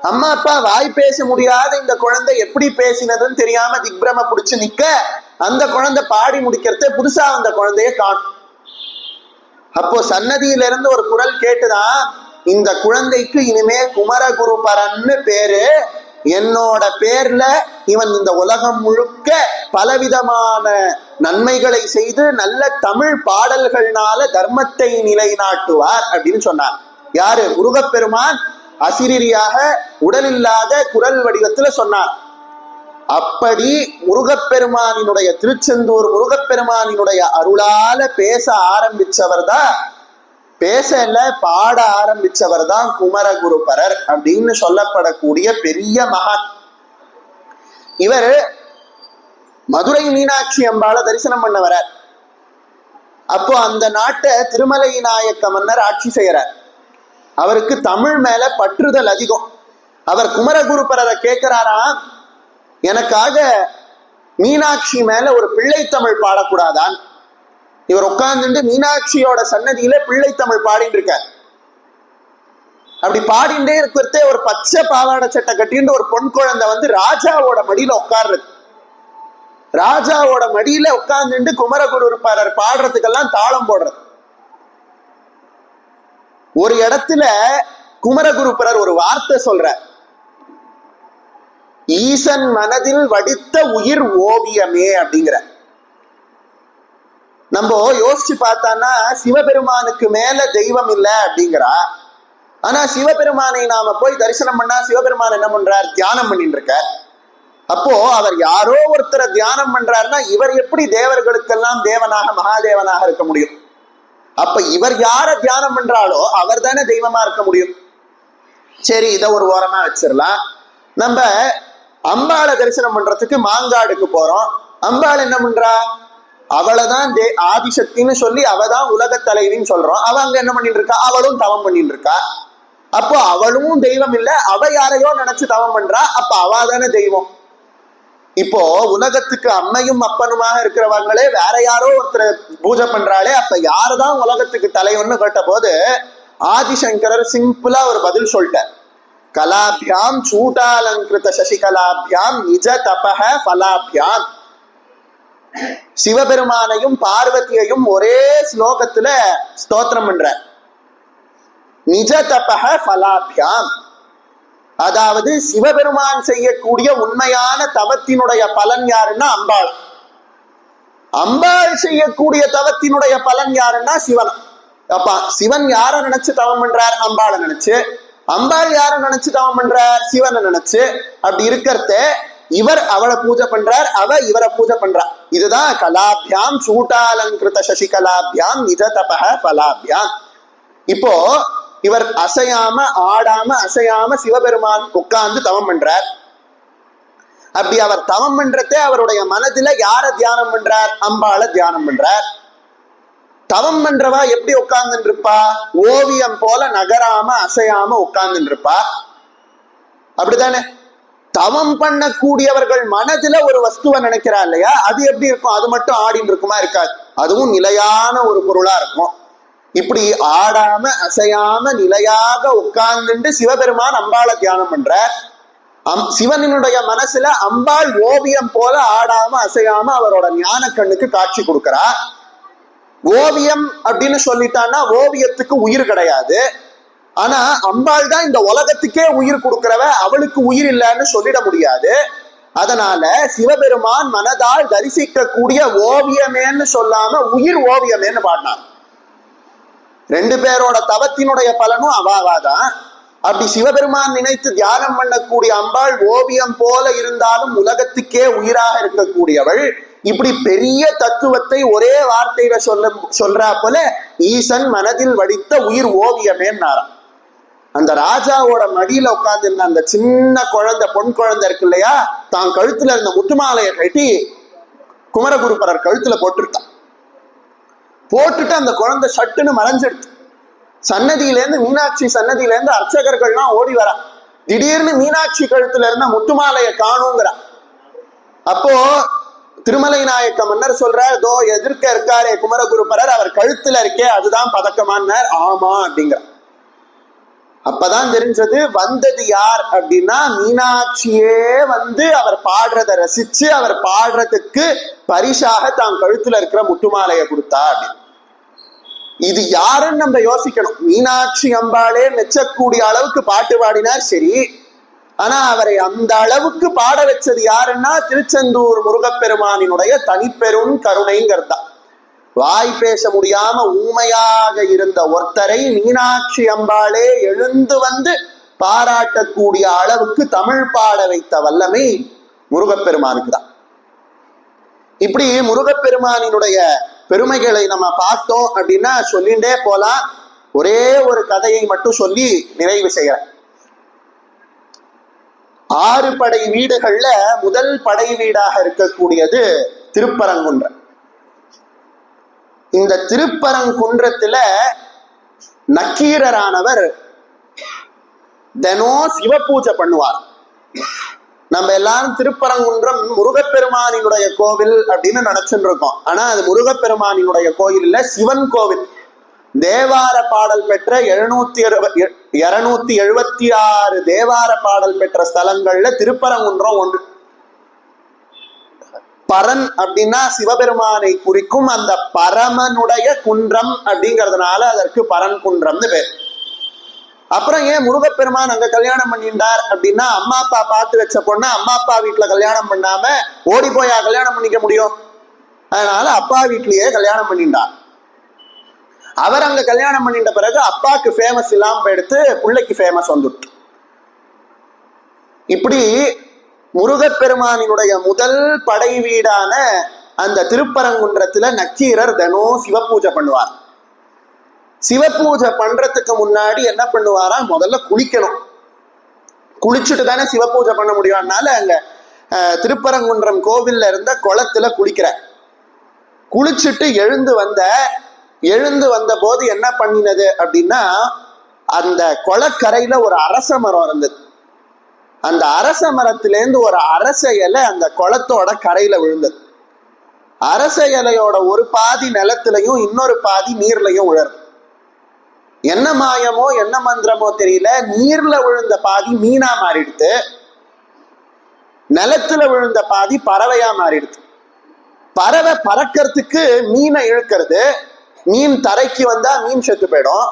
அம்மா அப்பா வாய் பேச முடியாத இந்த குழந்தை எப்படி பேசினதுன்னு தெரியாம திக்பிரம புடிச்சு நிக்க, அந்த குழந்தை பாடி முடிக்கிறத புதுசா அந்த குழந்தைய காணும். அப்போ சன்னதியில இருந்து ஒரு குரல் கேட்டுதான், இந்த குழந்தைக்கு இனிமே குமரகுரு பரன்னு பேரு, என்னோட பேர்ல இவன் இந்த உலகம் முழுக்க பலவிதமான நன்மைகளை செய்து நல்ல தமிழ் பாடல்கள்னால தர்மத்தை நிலைநாட்டுவார் அப்படின்னு சொன்னார். யாரு? முருகப்பெருமான் அசிரியாக உடலில்லாத குரல் வடிவத்துல சொன்னார். அப்படி முருகப்பெருமானினுடைய திருச்செந்தூர் முருகப்பெருமானினுடைய அருளால பேச ஆரம்பிச்சவர் தான், பேசல பாட ஆரம்பிச்சவர் தான் குமரகுருபரர் அப்படின்னு சொல்லப்படக்கூடிய பெரிய மகான். இவர் மதுரை மீனாட்சி அம்பாளை தரிசனம் பண்ண வரார். அப்போ அந்த நாட்டை திருமலை நாயக்க மன்னர் ஆட்சி செய்யறார். அவருக்கு தமிழ் மேல பற்றுதல் அதிகம். அவர் குமரகுருபரரை கேட்கிறாராம், எனக்காக மீனாட்சி மேல ஒரு பிள்ளை தமிழ் பாடக்கூடாதான்? இவர் உட்கார்ந்துட்டு மீனாட்சியோட சன்னதியில பிள்ளை தமிழ் பாடிட்டு இருக்கார். அப்படி பாடிண்டே இருக்கிறதே ஒரு பச்சை பாவாடை சட்டை கட்டிட்டு ஒரு பொன் குழந்தை வந்து ராஜாவோட மடியில உட்கார்றது. ராஜாவோட மடியில உட்கார்ந்துட்டு குமரகுருபரர் பாடுறதுக்கெல்லாம் தாளம் போடுறது. ஒரு இடத்துல குமரகுருபரர் ஒரு வார்த்தை சொல்ற, ஈசன் மனதில் வடித்த உயிர் ஓவியமே அப்படிங்கிற. நம்ம யோசிச்சு பார்த்தான்னா சிவபெருமானுக்கு மேல தெய்வம் இல்லை அப்படிங்கிறா. ஆனா சிவபெருமானை நாம போய் தரிசனம் பண்ணா சிவபெருமான் என்ன பண்றார்? தியானம் பண்ணிட்டு இருக்கார். அப்போ அவர் யாரோ ஒருத்தரை தியானம் பண்றாருன்னா இவர் எப்படி தேவர்களுக்கெல்லாம் தேவனாக மகாதேவனாக இருக்க முடியும்? அப்ப இவர் யார தியானம் பண்றாலோ அவர் தானே தெய்வமா இருக்க முடியும். சரி, இதை ஒரு ஓரமா வச்சிடலாம். நம்ம அம்பாளை தரிசனம் பண்றதுக்கு மாங்காடுக்கு போறோம். அம்பாள் என்ன பண்றா? அவளைதான் ஆதிசக்தின்னு சொல்லி அவதான் உலக தலைவின்னு சொல்றோம். அவ அங்க என்ன பண்ணிட்டு இருக்கா? அவளும் தவம் பண்ணிட்டு இருக்கா. அப்போ அவளும் தெய்வம் இல்ல, அவ யாரையோ நினைச்சு தவம் பண்றா. அப்ப அவ தானே தெய்வம். இப்போ உலகத்துக்கு அம்மையும் அப்பனுமாக இருக்கிறவங்களே வேற யாரோ ஒருத்தர் பூஜை பண்றாளே, அப்ப யாருதான் உலகத்துக்கு தலைவன்னு கேட்ட போது ஆதிசங்கரர் சிம்பிளா ஒரு பதில் சொல்லிட்டார். கலாபியாம் சூட்டாலங்கிருத சசிகலாபியாம் நிஜ தபஹ ஃபலாபியாம். சிவபெருமானையும் பார்வதியையும் ஒரே ஸ்லோகத்துல ஸ்தோத்திரம் பண்ற. நிஜ தபஹ ஃபலாபியாம், அதாவது சிவபெருமான் செய்யக்கூடிய உண்மையான தவத்தினுடைய பலன் யாருன்னா அம்பாள். அம்பாள் செய்யக்கூடிய தவத்தினுடைய பலன் யாருன்னா சிவன். அப்ப சிவன் யார நினைச்சு தவம் பண்றார்? அம்பாளை நினைச்சு. அம்பாள் யார நினைச்சு தவம் பண்றார்? சிவனை நினைச்சு. அப்படி இருக்கிறத இவர் அவளை பூஜை பண்றார், அவ இவரை பூஜை பண்றார். இதுதான் கலாபியாம் சூட்டாலங்கிருத சசிகலாபியாம் நிஜ தபஹ ஃபலாபியாம். இப்போ இவர் அசையாம ஆடாம அசையாம சிவபெருமான் உட்கார்ந்து தவம் பண்றார். அப்படி அவர் தவம் பண்றதே அவருடைய மனதில யார தியானம் பண்றார்? அம்பாளை தியானம் பண்றார். தவம் பண்றவா எப்படி உட்கார்ந்துட்டு இருப்பா? ஓவியம் போல நகராம அசையாம உட்கார்ந்துட்டு இருப்பா. அப்படித்தானே? தவம் பண்ணக்கூடியவர்கள் மனதுல ஒரு வஸ்துவை நினைக்கிறா இல்லையா? அது எப்படி இருக்கும்? அது மட்டும் ஆடின்னு இருக்குமா? இருக்காது. அதுவும் நிலையான ஒரு பொருளா இருக்கும். இப்படி ஆடாம அசையாம நிலையாக உட்கார்ந்துட்டு சிவபெருமான் அம்பாளை தியானம் பண்ற. சிவனுடைய மனசுல அம்பாள் ஓவியம் போல ஆடாம அசையாம அவரோட ஞான கண்ணுக்கு காட்சி கொடுக்கிறா. ஓவியம் அப்படின்னு சொல்லிட்டான்னா ஓவியத்துக்கு உயிர் கிடையாது. ஆனா அம்பாள் தான் இந்த உலகத்துக்கே உயிர் கொடுக்கிறவ, அவளுக்கு உயிர் இல்லைன்னு சொல்லிட முடியாது. அதனால சிவபெருமான் மனதால் தரிசிக்க கூடிய ஓவியமேன்னு சொல்லாம உயிர் ஓவியமேன்னு பாடினார். ரெண்டு பேரோட தவத்தினுடைய பலனும் அவாவாதான். அப்படி சிவபெருமான் நினைத்து தியானம் பண்ணக்கூடிய அம்பாள் ஓவியம் போல இருந்தாலும் உலகத்துக்கே உயிராக இருக்கக்கூடியவள். இப்படி பெரிய தத்துவத்தை ஒரே வார்த்தையில சொல்றா போல ஈசன் மனதில் வடித்த உயிர் ஓவியமேன்னாராம். அந்த ராஜாவோட மடியில உட்கார்ந்து இருந்த அந்த சின்ன குழந்தை, பொன் குழந்தை இருக்கு இல்லையா, தான் கழுத்துல இருந்த முத்துமாலையை கட்டி குமரகுருபரர் கழுத்துல போட்டுருக்கான். போட்டுட்டு அந்த குழந்தை சட்டுன்னு மறைஞ்சிடுச்சு. சன்னதியிலேருந்து மீனாட்சி சன்னதியிலேருந்து அர்ச்சகர்கள்லாம் ஓடி வரா. திடீர்னு மீனாட்சி கழுத்துல இருந்த முத்துமாலையை காணுங்கிறா. அப்போ திருமலை நாயக்க மன்னர் சொல்றார், தோ எதிர்க்க இருக்காரே குமரகுருபரர், அவர் கழுத்துல இருக்கே அதுதான் பதக்கமானார். ஆமா அப்படிங்கிற. அப்பதான் தெரிஞ்சது வந்தது யார் அப்படின்னா மீனாட்சியே வந்து அவர் பாடுறத ரசிச்சு அவர் பாடுறதுக்கு பரிசாக தான் கழுத்துல இருக்கிற முத்துமாலையை கொடுத்தா அப்படின்னு. இது யாருன்னு நம்ம யோசிக்கணும். மீனாட்சி அம்பாளே மெச்சக்கூடிய அளவுக்கு பாட்டு பாடினார். சரி, ஆனா அவரை அந்த அளவுக்கு பாட வச்சது யாருன்னா திருச்செந்தூர் முருகப்பெருமானினுடைய தனிப்பெரும் கருணைங்கிறது தான். வாய் பேச முடியாம ஊமையாக இருந்த ஒருத்தரை மீனாட்சி அம்பாளே எழுந்து வந்து பாராட்டக்கூடிய அளவுக்கு தமிழ் பாட வைத்த வல்லமை முருகப்பெருமானுக்கு தான். இப்படி முருகப்பெருமானினுடைய பெருமைகளை நம்ம பார்த்தோம் அப்படின்னா சொல்லிண்டே போலாம். ஒரே ஒரு கதையை மட்டும் சொல்லி நிறைவு செய்கிறேன். 6 படை வீடுகள்ல முதல் படை வீடாக இருக்கக்கூடியது திருப்பரங்குன்றம். இந்த திருப்பரங்குன்றத்துல நக்கீரரானவர் தினம் சிவ பூஜை பண்ணுவார். நம்ம எல்லாரும் திருப்பரங்குன்றம் முருகப்பெருமானினுடைய கோவில் அப்படின்னு நினைச்சுட்டு இருக்கோம். ஆனா அது முருகப்பெருமானினுடைய கோயில் இல்ல, சிவன் கோவில். தேவார பாடல் பெற்ற 276 தேவார பாடல் பெற்ற ஸ்தலங்கள்ல திருப்பரங்குன்றம் ஒன்று. பரன் அப்படின்னா சிவபெருமானை குறிக்கும். அந்த பரமனுடைய குன்றம் அப்படிங்கிறதுனால அதற்கு பரன் குன்றம்னு பேர். அப்புறம் ஏன் முருகப்பெருமான் அங்க கல்யாணம் பண்ணிட்டார் அப்படின்னா, அம்மா அப்பா பார்த்து வச்ச பொண்ணு அம்மா அப்பா வீட்டுல கல்யாணம் பண்ணாம ஓடி போயா கல்யாணம் பண்ணிக்க முடியும்? அதனால அப்பா வீட்லயே கல்யாணம் பண்ணிட்டார். அவர் அங்க கல்யாணம் பண்ணிட்ட பிறகு அப்பாக்கு ஃபேமஸ் இல்லாம போயிடுத்து, பிள்ளைக்கு ஃபேமஸ் வந்துட்டு. இப்படி முருகப்பெருமானினுடைய முதல் படை வீடான அந்த திருப்பரங்குன்றத்துல நக்கீரர் தினம் சிவ பூஜை பண்ணுவார். சிவ பூஜை பண்றதுக்கு முன்னாடி என்ன பண்ணுவாரா, முதல்ல குளிக்கணும். குளிச்சுட்டு தானே சிவ பூஜை பண்ண முடியும். அதனால அங்க திருப்பரங்குன்றம் கோவில்ல இருந்த குளத்துல குளிக்கிற. குளிச்சுட்டு எழுந்து வந்த போது என்ன பண்ணினது அப்படின்னா, அந்த குளக்கரையில ஒரு அரச மரம் இருந்தது. அந்த அரச மரத்திலேருந்து ஒரு அரச இலை அந்த குளத்தோட கரையில விழுந்தது. அரச இலையோட ஒரு பாதி நிலத்திலையும் இன்னொரு பாதி நீர்லையும் விழுறது. என்ன மாயமோ என்ன மந்திரமோ தெரியல, நீர்ல விழுந்த பாதி மீனா மாறிடுது, நிலத்துல விழுந்த பாதி பறவையா மாறிடுது. பறவை பறக்கிறதுக்கு மீனை இழுக்கிறது, மீன் தரைக்கு வந்தா மீன் செத்து போயிடும்.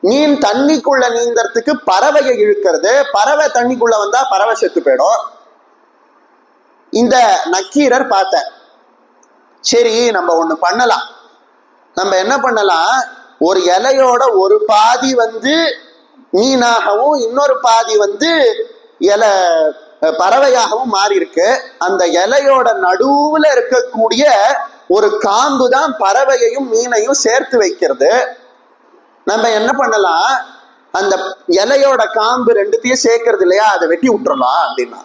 மீன் தண்ணிக்குள்ள நீந்தறதுக்கு பறவையை இழுக்கிறது, பறவை தண்ணிக்குள்ள வந்தா பறவை செத்து போயிடும். இந்த நக்கீரர் பார்த்த, சரி நம்ம ஒண்ணு பண்ணலாம். நம்ம என்ன பண்ணலாம், ஒரு இலையோட ஒரு பாதி மீனாகவும் இன்னொரு பாதி இலை பறவையாகவும் மாறி இருக்கு. அந்த இலையோட நடுவுல இருக்கக்கூடிய ஒரு காம்பு தான் பறவையையும் மீனையும் சேர்த்து வைக்கிறது. நம்ம என்ன பண்ணலாம், அந்த இலையோட காம்பு ரெண்டுத்தையும் சேர்க்கறது இல்லையா, அதை வெட்டி விட்டுறலாம் அப்படின்னா.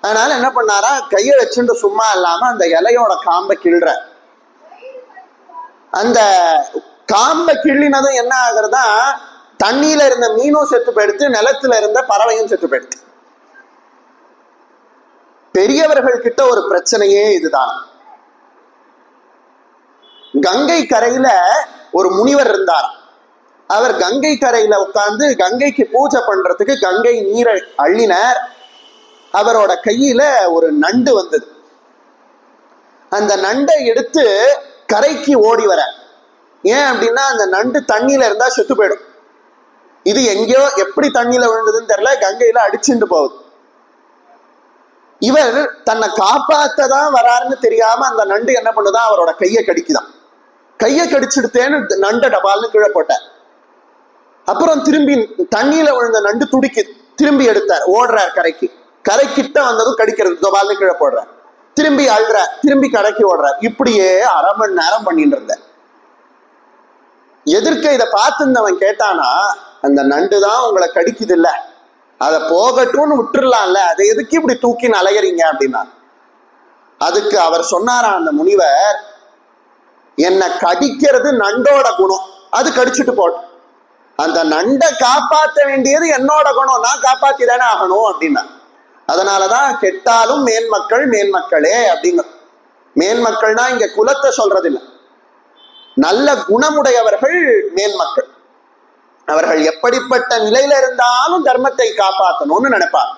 அதனால என்ன பண்ணாரா, கையை வச்சுட்டு சும்மா இல்லாம அந்த இலையோட காம்பை கிள்ற. அந்த காம்பை கிள்ளினதும் என்ன ஆகுறதா, தண்ணியில இருந்த மீனும் செத்து போயிடுத்து, நிலத்துல இருந்த பறவையும் செத்து போயிடுத்து. பெரியவர்கள் கிட்ட ஒரு பிரச்சனையே இதுதான். கங்கை கரையில ஒரு முனிவர் இருந்தார். அவர் கங்கை கரையில உட்கார்ந்து கங்கைக்கு பூஜை பண்றதுக்கு கங்கை நீரை அள்ளினார். அவரோட கையில ஒரு நண்டு வந்தது. அந்த நண்டை எடுத்து கரைக்கு ஓடி வர. ஏன் அப்படின்னா, அந்த நண்டு தண்ணியில இருந்தா செத்து போயிடும். இது எங்கேயோ எப்படி தண்ணியில விழுந்ததுன்னு தெரியல, கங்கையில அடிச்சுட்டு போகுது. இவர் தன்னை காப்பாத்ததான் வராருன்னு தெரியாம அந்த நண்டு என்ன பண்ணுதான், அவரோட கையை கடிக்குதான். கையை கடிச்சுடுத்தேன்னு நண்டை டபால்னு கீழே போட்டார். அப்புறம் திரும்பி தண்ணியில விழுந்த நண்டு துடிக்குது, திரும்பி எடுத்தார், ஓடுறார் கரைக்கு. கரைக்கிட்ட வந்ததும் கடிக்கிறது, டபால்னு கீழே போடுறார். திரும்பி அழுற, திரும்பி கரைக்கு ஓடுறார். இப்படியே 1/2 மணி நேரம் பண்ணிட்டு இருந்த. எதிர்க்க இதை பார்த்துருந்தவன் கேட்டானா, அந்த நண்டு தான் உங்களை கடிக்குது இல்ல, அதை போகட்டும்னு விட்டுறலாம்ல, அதை எதுக்கு இப்படி தூக்கி அலையறீங்க அப்படின்னா. அதுக்கு அவர் சொன்னாரா, அந்த முனிவர், என்னை கடிக்கிறது நண்டோட குணம், அது கடிச்சுட்டு போட்டோம். அந்த நண்டை காப்பாற்ற வேண்டியது என்னோட குணம், நான் காப்பாத்தி தானே ஆகணும் அப்படின்னா. அதனாலதான் கெட்டாலும் மேன்மக்கள் மேன்மக்களே அப்படிங்க. மேன்மக்கள்னா இங்க குலத்தை சொல்றது இல்லை, நல்ல குணமுடையவர்கள் மேன்மக்கள். அவர்கள் எப்படிப்பட்ட நிலையில இருந்தாலும் தர்மத்தை காப்பாற்றணும்னு நினைப்பார்.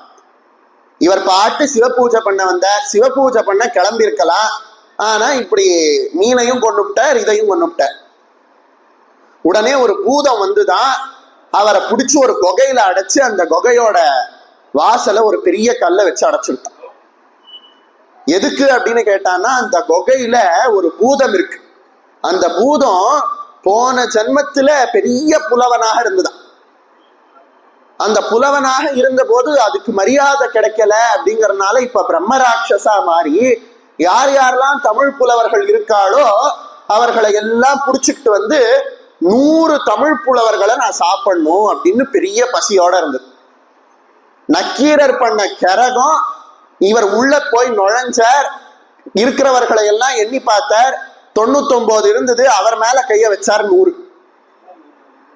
இவர் பாட்டு சிவபூஜை பண்ண வந்தார், சிவபூஜை பண்ண கிளம்பி இருக்கலாம். ஆனா இப்படி மீனையும் கொண்டு விட்டார், இதையும் கொண்டு விட்டார். உடனே ஒரு பூதம் வந்துதான் அவரை பிடிச்சி ஒரு குகையில அடைச்சு அந்த குகையோட வாசல ஒரு பெரிய கல்லை வச்சு அடைச்சுட்டான். எதுக்கு அப்படின்னு கேட்டான்னா, அந்த குகையில ஒரு பூதம் இருக்கு. அந்த பூதம் போன ஜென்மத்துல பெரிய புலவனாக இருந்துதான். அந்த புலவனாக இருந்த போது அதுக்கு மரியாதை கிடைக்கல அப்படிங்கறதுனால இப்ப பிரம்ம ராட்சசா மாறி யார் யாரெல்லாம் தமிழ் புலவர்கள் இருக்காளோ அவர்களை எல்லாம் புடிச்சுக்கிட்டு வந்து 100 தமிழ் புலவர்களை நான் சாப்பிடணும் அப்படின்னு பெரிய பசியோட இருந்தது. நக்கீரர் பண்ண கரகம், இவர் உள்ள போய் நுழைஞ்சார், இருக்கிறவர்களை எல்லாம் எண்ணி பார்த்தார், 99 இருந்தது. அவர் மேல கைய வச்சார் 100.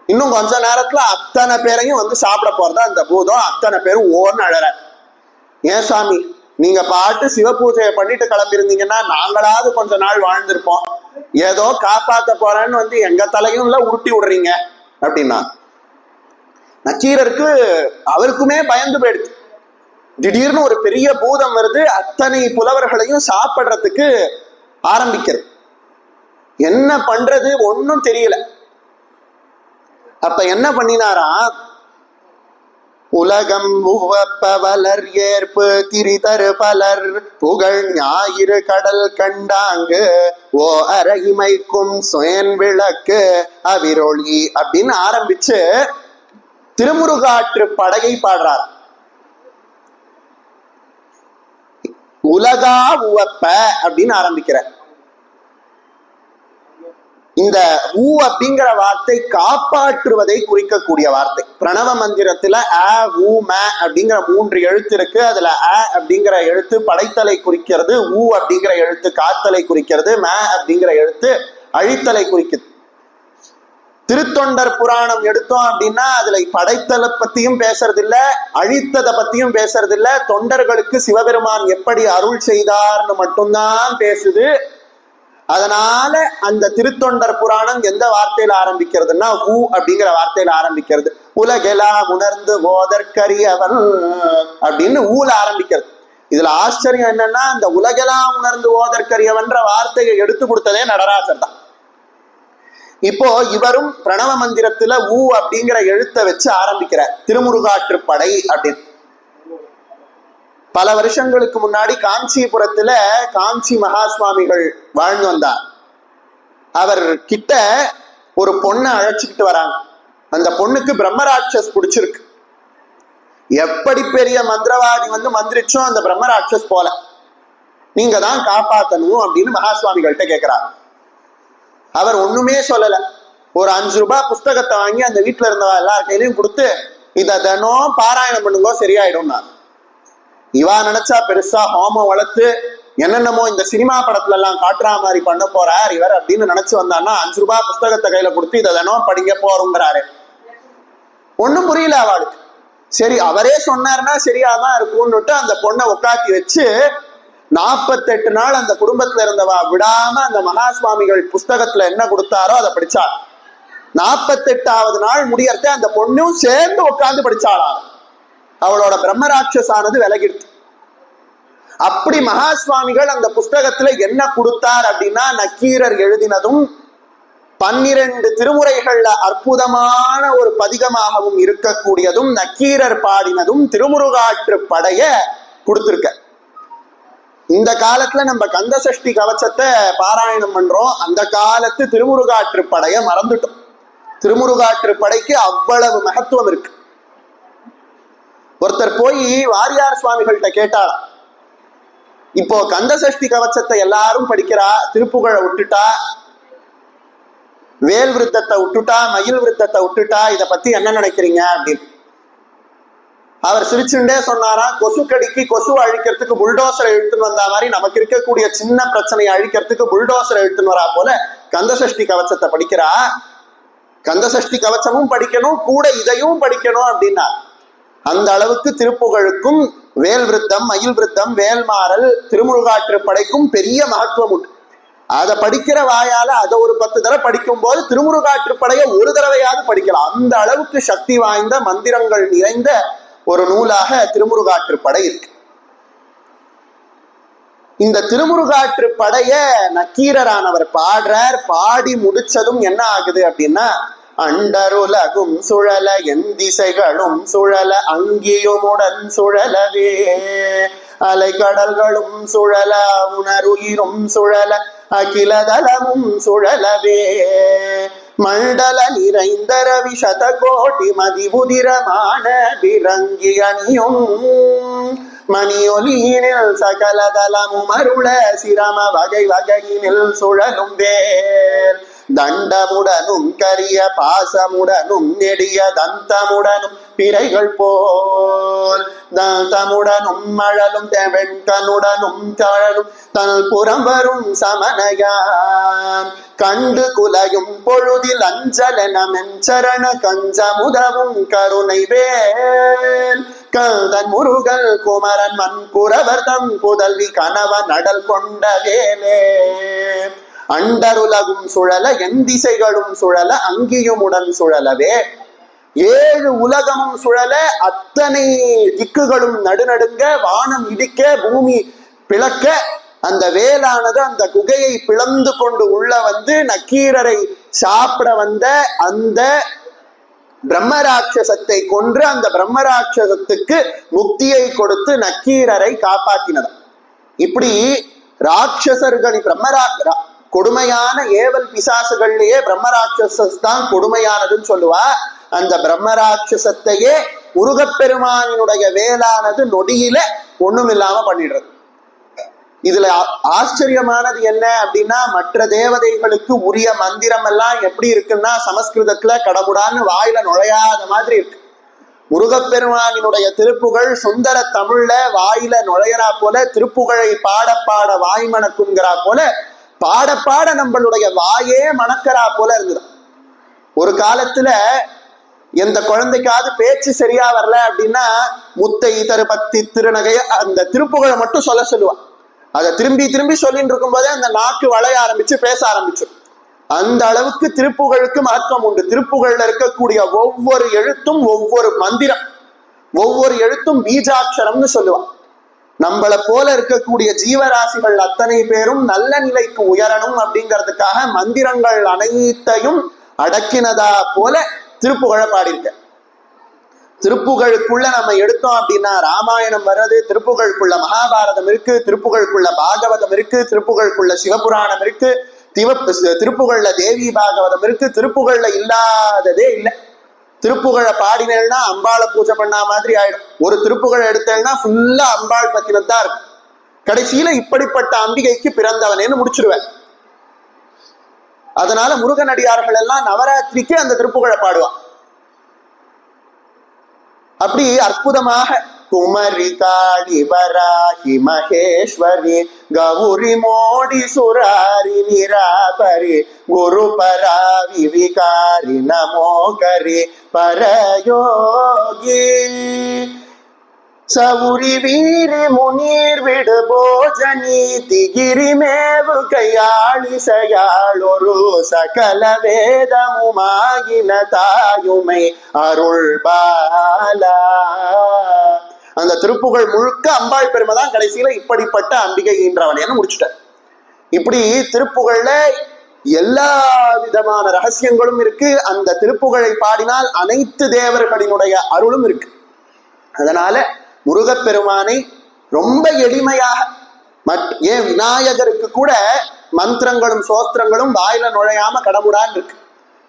இன்னும் கொஞ்ச நேரத்துல அத்தனை பேரையும் வந்து சாப்பிட போறதா அந்த பூதம். அத்தனை பேரும் ஓன்னு அழற. ஏன் சாமி, நீங்க பாட்டு சிவ பூஜையை பண்ணிட்டு கிளம்பிருந்தீங்கன்னா நாங்களாவது கொஞ்ச நாள் வாழ்ந்திருப்போம். ஏதோ காப்பாத்த போறேன்னு வந்து எங்க தலையும் உருட்டி விடுறீங்க அப்படின்னா. நக்கீரருக்கு அவருக்குமே பயந்து போயிடுச்சு. திடீர்னு ஒரு பெரிய பூதம் வருது, அத்தனை புலவர்களையும் சாப்பிடுறதுக்கு ஆரம்பிக்கிறது. என்ன பண்றது ஒன்னும் தெரியல. அப்ப என்ன பண்ணினாரா, உலகம் உவப்பவலர் ஏற்பு திரிதரு பலர் புகழ் ஞாயிறு கடல் கண்டாங்கு ஓ அரைமைக்கும் சுயன் விளக்கு அவிரொளி அப்படின்னு ஆரம்பிச்சு திருமுருகாற்று படையை பாடுறார். உலகா உவப்ப அப்படின்னு ஆரம்பிக்கிறார். இந்த ஊ அப்படிங்கிற வார்த்தை காப்பாற்றுவதை குறிக்கக்கூடிய வார்த்தை. பிரணவ மந்திரத்துல அ ஊ ம அப்படிங்கிற 3 எழுத்து இருக்கு. அதுல அ அப்படிங்கிற எழுத்து படைத்தலை குறிக்கிறது, ஊ அப்படிங்கிற எழுத்து காத்தலை குறிக்கிறது, ம அப்படிங்கிற எழுத்து அழித்தலை குறிக்குது. திருத்தொண்டர் புராணம் எடுத்தோம் அப்படின்னா அதுல படைத்தலை பத்தியும் பேசுறது இல்ல, அழித்ததை பத்தியும் பேசுறது இல்ல. தொண்டர்களுக்கு சிவபெருமான் எப்படி அருள் செய்தார்னு மட்டும்தான் பேசுது. அதனால அந்த திருத்தொண்டர் புராணம் எந்த வார்த்தையில ஆரம்பிக்கிறதுன்னா ஊ அப்படிங்கிற வார்த்தையில ஆரம்பிக்கிறது. உலகெல்லாம் உணர்ந்து ஓதற்கரியவன் அப்படின்னு ஊல ஆரம்பிக்கிறது. இதுல ஆச்சரியம் என்னன்னா, அந்த உலகெல்லாம் உணர்ந்து ஓதற்கரியவன்ற வார்த்தையை எடுத்து கொடுத்ததே நடராஜர் தான். இப்போ இவரும் பிரணவ மந்திரத்துல ஊ அப்படிங்கிற எழுத்தை வச்சு ஆரம்பிக்கிறார் திருமுருகாற்றுப்படை அப்படின்னு. பல வருஷங்களுக்கு முன்னாடி காஞ்சிபுரத்துல காஞ்சி மகா சுவாமிகள் வாழ்ந்து வந்தார். அவர் கிட்ட ஒரு பொண்ணை அழைச்சிக்கிட்டு வராங்க. அந்த பொண்ணுக்கு பிரம்மராட்சஸ் பிடிச்சிருக்கு. எப்படி பெரிய மந்திரவாதி வந்து மந்திரிச்சோம் அந்த பிரம்மராட்சஸ் போல, நீங்க தான் காப்பாத்தணும் அப்படின்னு மகா சுவாமிகள்கிட்ட கேட்கிறார். அவர் ஒண்ணுமே சொல்லல. ஒரு 5 ரூபாய் புஸ்தகத்தை வாங்கி அந்த வீட்டுல இருந்தவா எல்லார் கையிலையும் கொடுத்து, இதை தினம் பாராயணம் பண்ணுங்க சரியாயிடும். இவா நினைச்சா பெருசா ஹோமம் வளர்த்து என்னென்னமோ இந்த சினிமா படத்துல எல்லாம் காட்டுற மாதிரி பண்ண போறார் இவர் அப்படின்னு நினைச்சு வந்தான்னா 5 ரூபாய் புஸ்தகத்தை கையில கொடுத்து இதை தினம் படிங்க போறோங்கிறாரு. ஒண்ணும் புரியல அவளுக்கு. சரி அவரே சொன்னாருன்னா சரியாதான் இருக்கும்னுட்டு அந்த பொண்ணை உட்காத்தி வச்சு 48 நாள் அந்த குடும்பத்துல இருந்தவா விடாம அந்த மகா சுவாமிகள் புஸ்தகத்துல என்ன கொடுத்தாரோ அதை படிச்சாள். 48வது நாள் முடியறத அந்த பொண்ணும் சேர்ந்து உட்கார்ந்து படிச்சாளா. அவளோட பிரம்மராட்சசானது விலகிடுச்சு. அப்படி மகா சுவாமிகள் அந்த புஸ்தகத்துல என்ன கொடுத்தார் அப்படின்னா, நக்கீரர் எழுதினதும் 12 திருமுறைகள்ல அற்புதமான ஒரு பதிகமாகவும் இருக்கக்கூடியதும் நக்கீரர் பாடினதும் திருமுருகாற்று படைய கொடுத்திருக்க. இந்த காலத்துல நம்ம கந்த சஷ்டி கவச்சத்தை பாராயணம் பண்றோம். அந்த காலத்து திருமுருகாற்று படைய மறந்துட்டோம். திருமுருகாற்று படைக்கு அவ்வளவு மகத்துவம் இருக்கு. ஒருத்தர் போய் வாரியார் சுவாமிகள்கிட்ட கேட்டார், இப்போ கந்த சஷ்டி கவச்சத்தை எல்லாரும் படிக்கிறா, திருப்புகழை விட்டுட்டா, வேல் விருத்தத்தை விட்டுட்டா, மயில் விருத்தத்தை விட்டுட்டா, இதை பத்தி என்ன நினைக்கிறீங்க அப்படின்னு. அவர் சிரிச்சுண்டே சொன்னாரா, கொசு கடிக்கு கொசு அழிக்கிறதுக்கு புல்டோசரை இழுத்துன்னு வந்தா மாதிரி நமக்கு இருக்கக்கூடிய சின்ன பிரச்சனையை அழிக்கிறதுக்கு புல்டோசரை இழுத்துன்னு வரா போல கந்த சஷ்டி கவச்சத்தை படிக்கிறா. கந்த சஷ்டி கவச்சமும் படிக்கணும், கூட இதையும் படிக்கணும் அப்படின்னா. அந்த அளவுக்கு திருப்புகழுக்கும் வேல் விருத்தம், மயில் விருத்தம், வேல்மாறல், திருமுருகாற்று படைக்கும் பெரிய மகத்துவம் உண்டு. அதை படிக்கிற வாயால அதை ஒரு 10 தடவை படிக்கும் போது திருமுருகாற்று படைய ஒரு தடவையாவது படிக்கலாம். அந்த அளவுக்கு சக்தி வாய்ந்த மந்திரங்கள் நிறைந்த ஒரு நூலாக திருமுருகாற்று படை இருக்கு. இந்த திருமுருகாற்று படைய நக்கீரரானவர் பாடுறார். பாடி முடிச்சதும் என்ன ஆகுது அப்படின்னா, அண்டருலகும் சுழல என் திசைகளும் சுழல அங்கியுமுடன் சுழலவே அலைக்கடல்களும் சுழல உணருயிரும் சுழல அகிலதலமும் சுழலவே மண்டல நிறைந்த ரவி சதகோட்டி மதிபுதிரமான விரங்கி அணியும் மணியொலியினில் சகலதலமும் அருள சிரம வகை வகையினில் சுழலும் வேல் தண்டமுடனும் கரிய பாசமுடனும் நெடிய தந்தமுடனும் பிறைகள் போல் தந்தமுடனும் மழலும் வெண்கனுடனும் தழலும் தன் புறம் வரும் சமனையான் கண்டு குலையும் பொழுதில் அஞ்சலனமென் சரண கஞ்சமுதவும் கருணை வேல் கந்தன் முருகல் குமரன் மண்புறவர் தம் புதல்வி கணவன் அடல் கொண்ட வேலே அண்டருலகும் சுழல என் திசைகளும் சுழல அங்கியுமுடன் சுழலவே 7 உலகமும் சுழல அத்தனை திக்குகளும் நடுநடுங்க வானம் இடிக்க பூமி பிளக்க அந்த வேலானது அந்த குகையை பிளந்து கொண்டு உள்ள வந்து நக்கீரரை சாப்பிட வந்த அந்த பிரம்மராட்சசத்தை கொன்று அந்த பிரம்மராட்சசத்துக்கு முக்தியை கொடுத்து நக்கீரரை காப்பாற்றினது. இப்படி ராட்சசர்களின் கொடுமையான ஏவல் பிசாசுகள்லயே பிரம்மராட்சசஸ் தான் கொடுமையானதுன்னு சொல்லுவா. அந்த பிரம்மராட்சசத்தையே முருகப்பெருமானினுடைய வேலானது நொடியில ஒண்ணும் இல்லாம பண்ணிடுறது. இதுல ஆச்சரியமானது என்ன அப்படின்னா, மற்ற தேவதைகளுக்கு உரிய மந்திரம் எல்லாம் எப்படி இருக்குன்னா சமஸ்கிருதத்துல கடமுடான்னு வாயில நுழையாத மாதிரி இருக்கு. முருகப்பெருமானினுடைய திருப்புகழ் சுந்தர தமிழ்ல வாயில நுழையறா போல, திருப்புகழை பாட பாட வாய் மணக்குங்கிறா போல, பாட பாட நம்மளுடைய வாயே மணக்கிறா போல இருந்தது. ஒரு காலத்துல எந்த குழந்தைக்காவது பேச்சு சரியா வரல அப்படின்னா முத்தை தருபத்தி திருநகை அந்த திருப்புகழை மட்டும் சொல்லுவான். அதை திரும்பி திரும்பி சொல்லிட்டு இருக்கும் போதே அந்த நாக்கு வளைய ஆரம்பிச்சு பேச ஆரம்பிச்சு. அந்த அளவுக்கு திருப்புகழுக்கு மகத்துவம் உண்டு. திருப்புகழ்ல இருக்கக்கூடிய ஒவ்வொரு எழுத்தும் ஒவ்வொரு மந்திரம், ஒவ்வொரு எழுத்தும் பீஜாட்சரம்னு சொல்லுவான். நம்மளை போல இருக்கக்கூடிய ஜீவராசிகள் அத்தனை பேரும் நல்ல நிலைக்கு உயரணும் அப்படிங்கிறதுக்காக மந்திரங்கள் அனைத்தையும் அடக்கினதா போல திருப்புகழை பாடியிருக்க. திருப்புகழுக்குள்ள நம்ம எடுத்தோம் அப்படின்னா ராமாயணம் வர்றது, திருப்புகழுக்குள்ள மகாபாரதம் இருக்கு, திருப்புகழுக்குள்ள பாகவதம் இருக்கு, திருப்புகழுக்குள்ள சிவபுராணம் இருக்கு, திருப்புகழ்ல தேவி பாகவதம் இருக்கு. திருப்புகழ்ல இல்லாததே இல்லை. திருப்புகழை பாடினேன்னா அம்பாளை பூஜை பண்ணா மாதிரி ஆயிடும். ஒரு திருப்புகழை எடுத்தேன்னா ஃபுல்லா அம்பாள் பத்தினதான் இருக்கும். கடைசியில இப்படிப்பட்ட அம்பிகைக்கு பிறந்தவனேன்னு முடிச்சிருவேன். அதனால முருகனடியார்கள் எல்லாம் நவராத்திரிக்கு அந்த திருப்புகழை பாடுவான். அப்படி அற்புதமாக குமரி காளி வராகி மகேஸ்வரி கௌரி மோடி சுராரி நிராபரி குரு பராவி விகாரி நமோ கரி பரயோகி சவுரி வீரி முனீர் விடு போஜனி திகிரி மேவு கையாளி சயாள் ஒரு சகல வேதமுமாகின தாயுமை அருள் பாலா. அந்த திருப்புகழ் முழுக்க அம்பாள் பெருமை தான். கடைசியில இப்படிப்பட்ட அம்பிகை ஈன்றவனேன்னு முடிச்சுட்டார். இப்படி திருப்புகழ்ல எல்லா விதமான ரகசியங்களும் இருக்கு. அந்த திருப்புகழை பாடினால் அனைத்து தேவர்களினுடைய அருளும் இருக்கு. அதனால முருகப்பெருமானை ரொம்ப எளிமையாக, ஏன் விநாயகருக்கு கூட மந்திரங்களும் சோஸ்திரங்களும் வாயில நுழையாம கடமுடான் இருக்கு.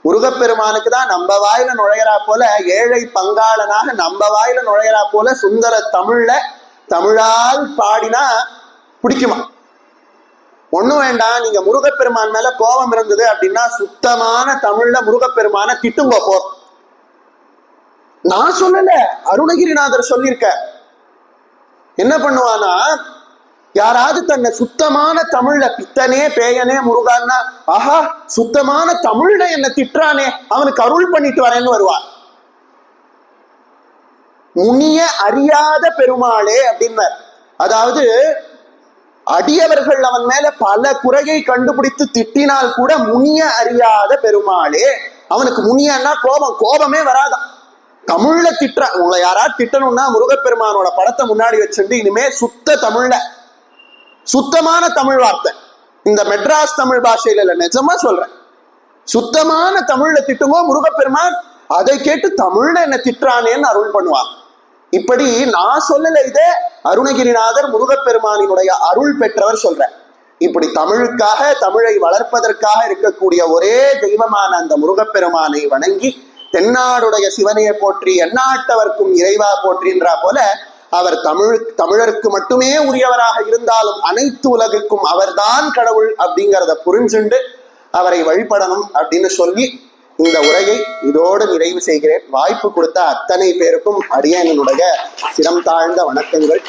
முருகப்பெருமானுக்கு தான் நம்ம வாயில நுழையறா போல, ஏழை பங்காளனாக நம்ம வாயில நுழையறா போல சுந்தர தமிழால் பாடினா பிடிக்குமா? ஒண்ணும் வேண்டாம், நீங்க முருகப்பெருமான் மேல கோபம் இருந்தது அப்படின்னா சுத்தமான தமிழ்ல முருகப்பெருமான திட்டுங்க போ. நான் சொல்லல, அருணகிரிநாதர் சொல்லியிருக்க. என்ன பண்ணுவானா, யாராவது தன்னை சுத்தமான தமிழ்ல பித்தனே பேயனே முருகான்னா, ஆஹா சுத்தமான தமிழ்ல என்ன திட்டுறானே அவனுக்கு அருள் பண்ணிட்டு வரேன்னு வருவான். முனிய அறியாத பெருமாளே அப்படின்னார். அதாவது அடியவர்கள் அவன் மேல பல குறையை கண்டுபிடித்து திட்டினால் கூட முனிய அறியாத பெருமாளே. அவனுக்கு முனியன்னா கோபமே வராதான். தமிழ்ல திட்டுற உங்களை யாராவது திட்டணும்னா முருகப்பெருமானோட படத்தை முன்னாடி வச்சிருந்து இனிமே சுத்த தமிழ்ல, சுத்தமான தமிழ் வார்த்தை, இந்த மெட்ராஸ் தமிழ் பாஷையில இல்ல, நிஜமா சொல்றேன், சுத்தமான தமிழ்ல திட்டுமோ முருகப்பெருமான், அதை கேட்டு தமிழ்ல என்ன திட்டுறானேன்னு அருள் பண்ணுவான். இப்படி நான் சொல்லல, இதே அருணகிரிநாதர் முருகப்பெருமானினுடைய அருள் பெற்றவர் சொல்ற. இப்படி தமிழுக்காக, தமிழை வளர்ப்பதற்காக இருக்கக்கூடிய ஒரே தெய்வமான அந்த முருகப்பெருமானை வணங்கி தென்னாடுடைய சிவனையை போற்றி எந்நாட்டவர்க்கும் இறைவா போற்றின்றா போல அவர் தமிழருக்கு மட்டுமே உரியவராக இருந்தாலும் அனைத்து உலகுக்கும் அவர்தான் கடவுள் அப்படிங்கிறத புரிஞ்சுண்டு அவரை வழிபடணும் அப்படின்னு சொல்லி இந்த உரையை இதோடு நிறைவு செய்கிறேன். வாய்ப்பு கொடுத்த அத்தனை பேருக்கும் அடியேனுடைய சிரம் தாழ்ந்த வணக்கங்கள்.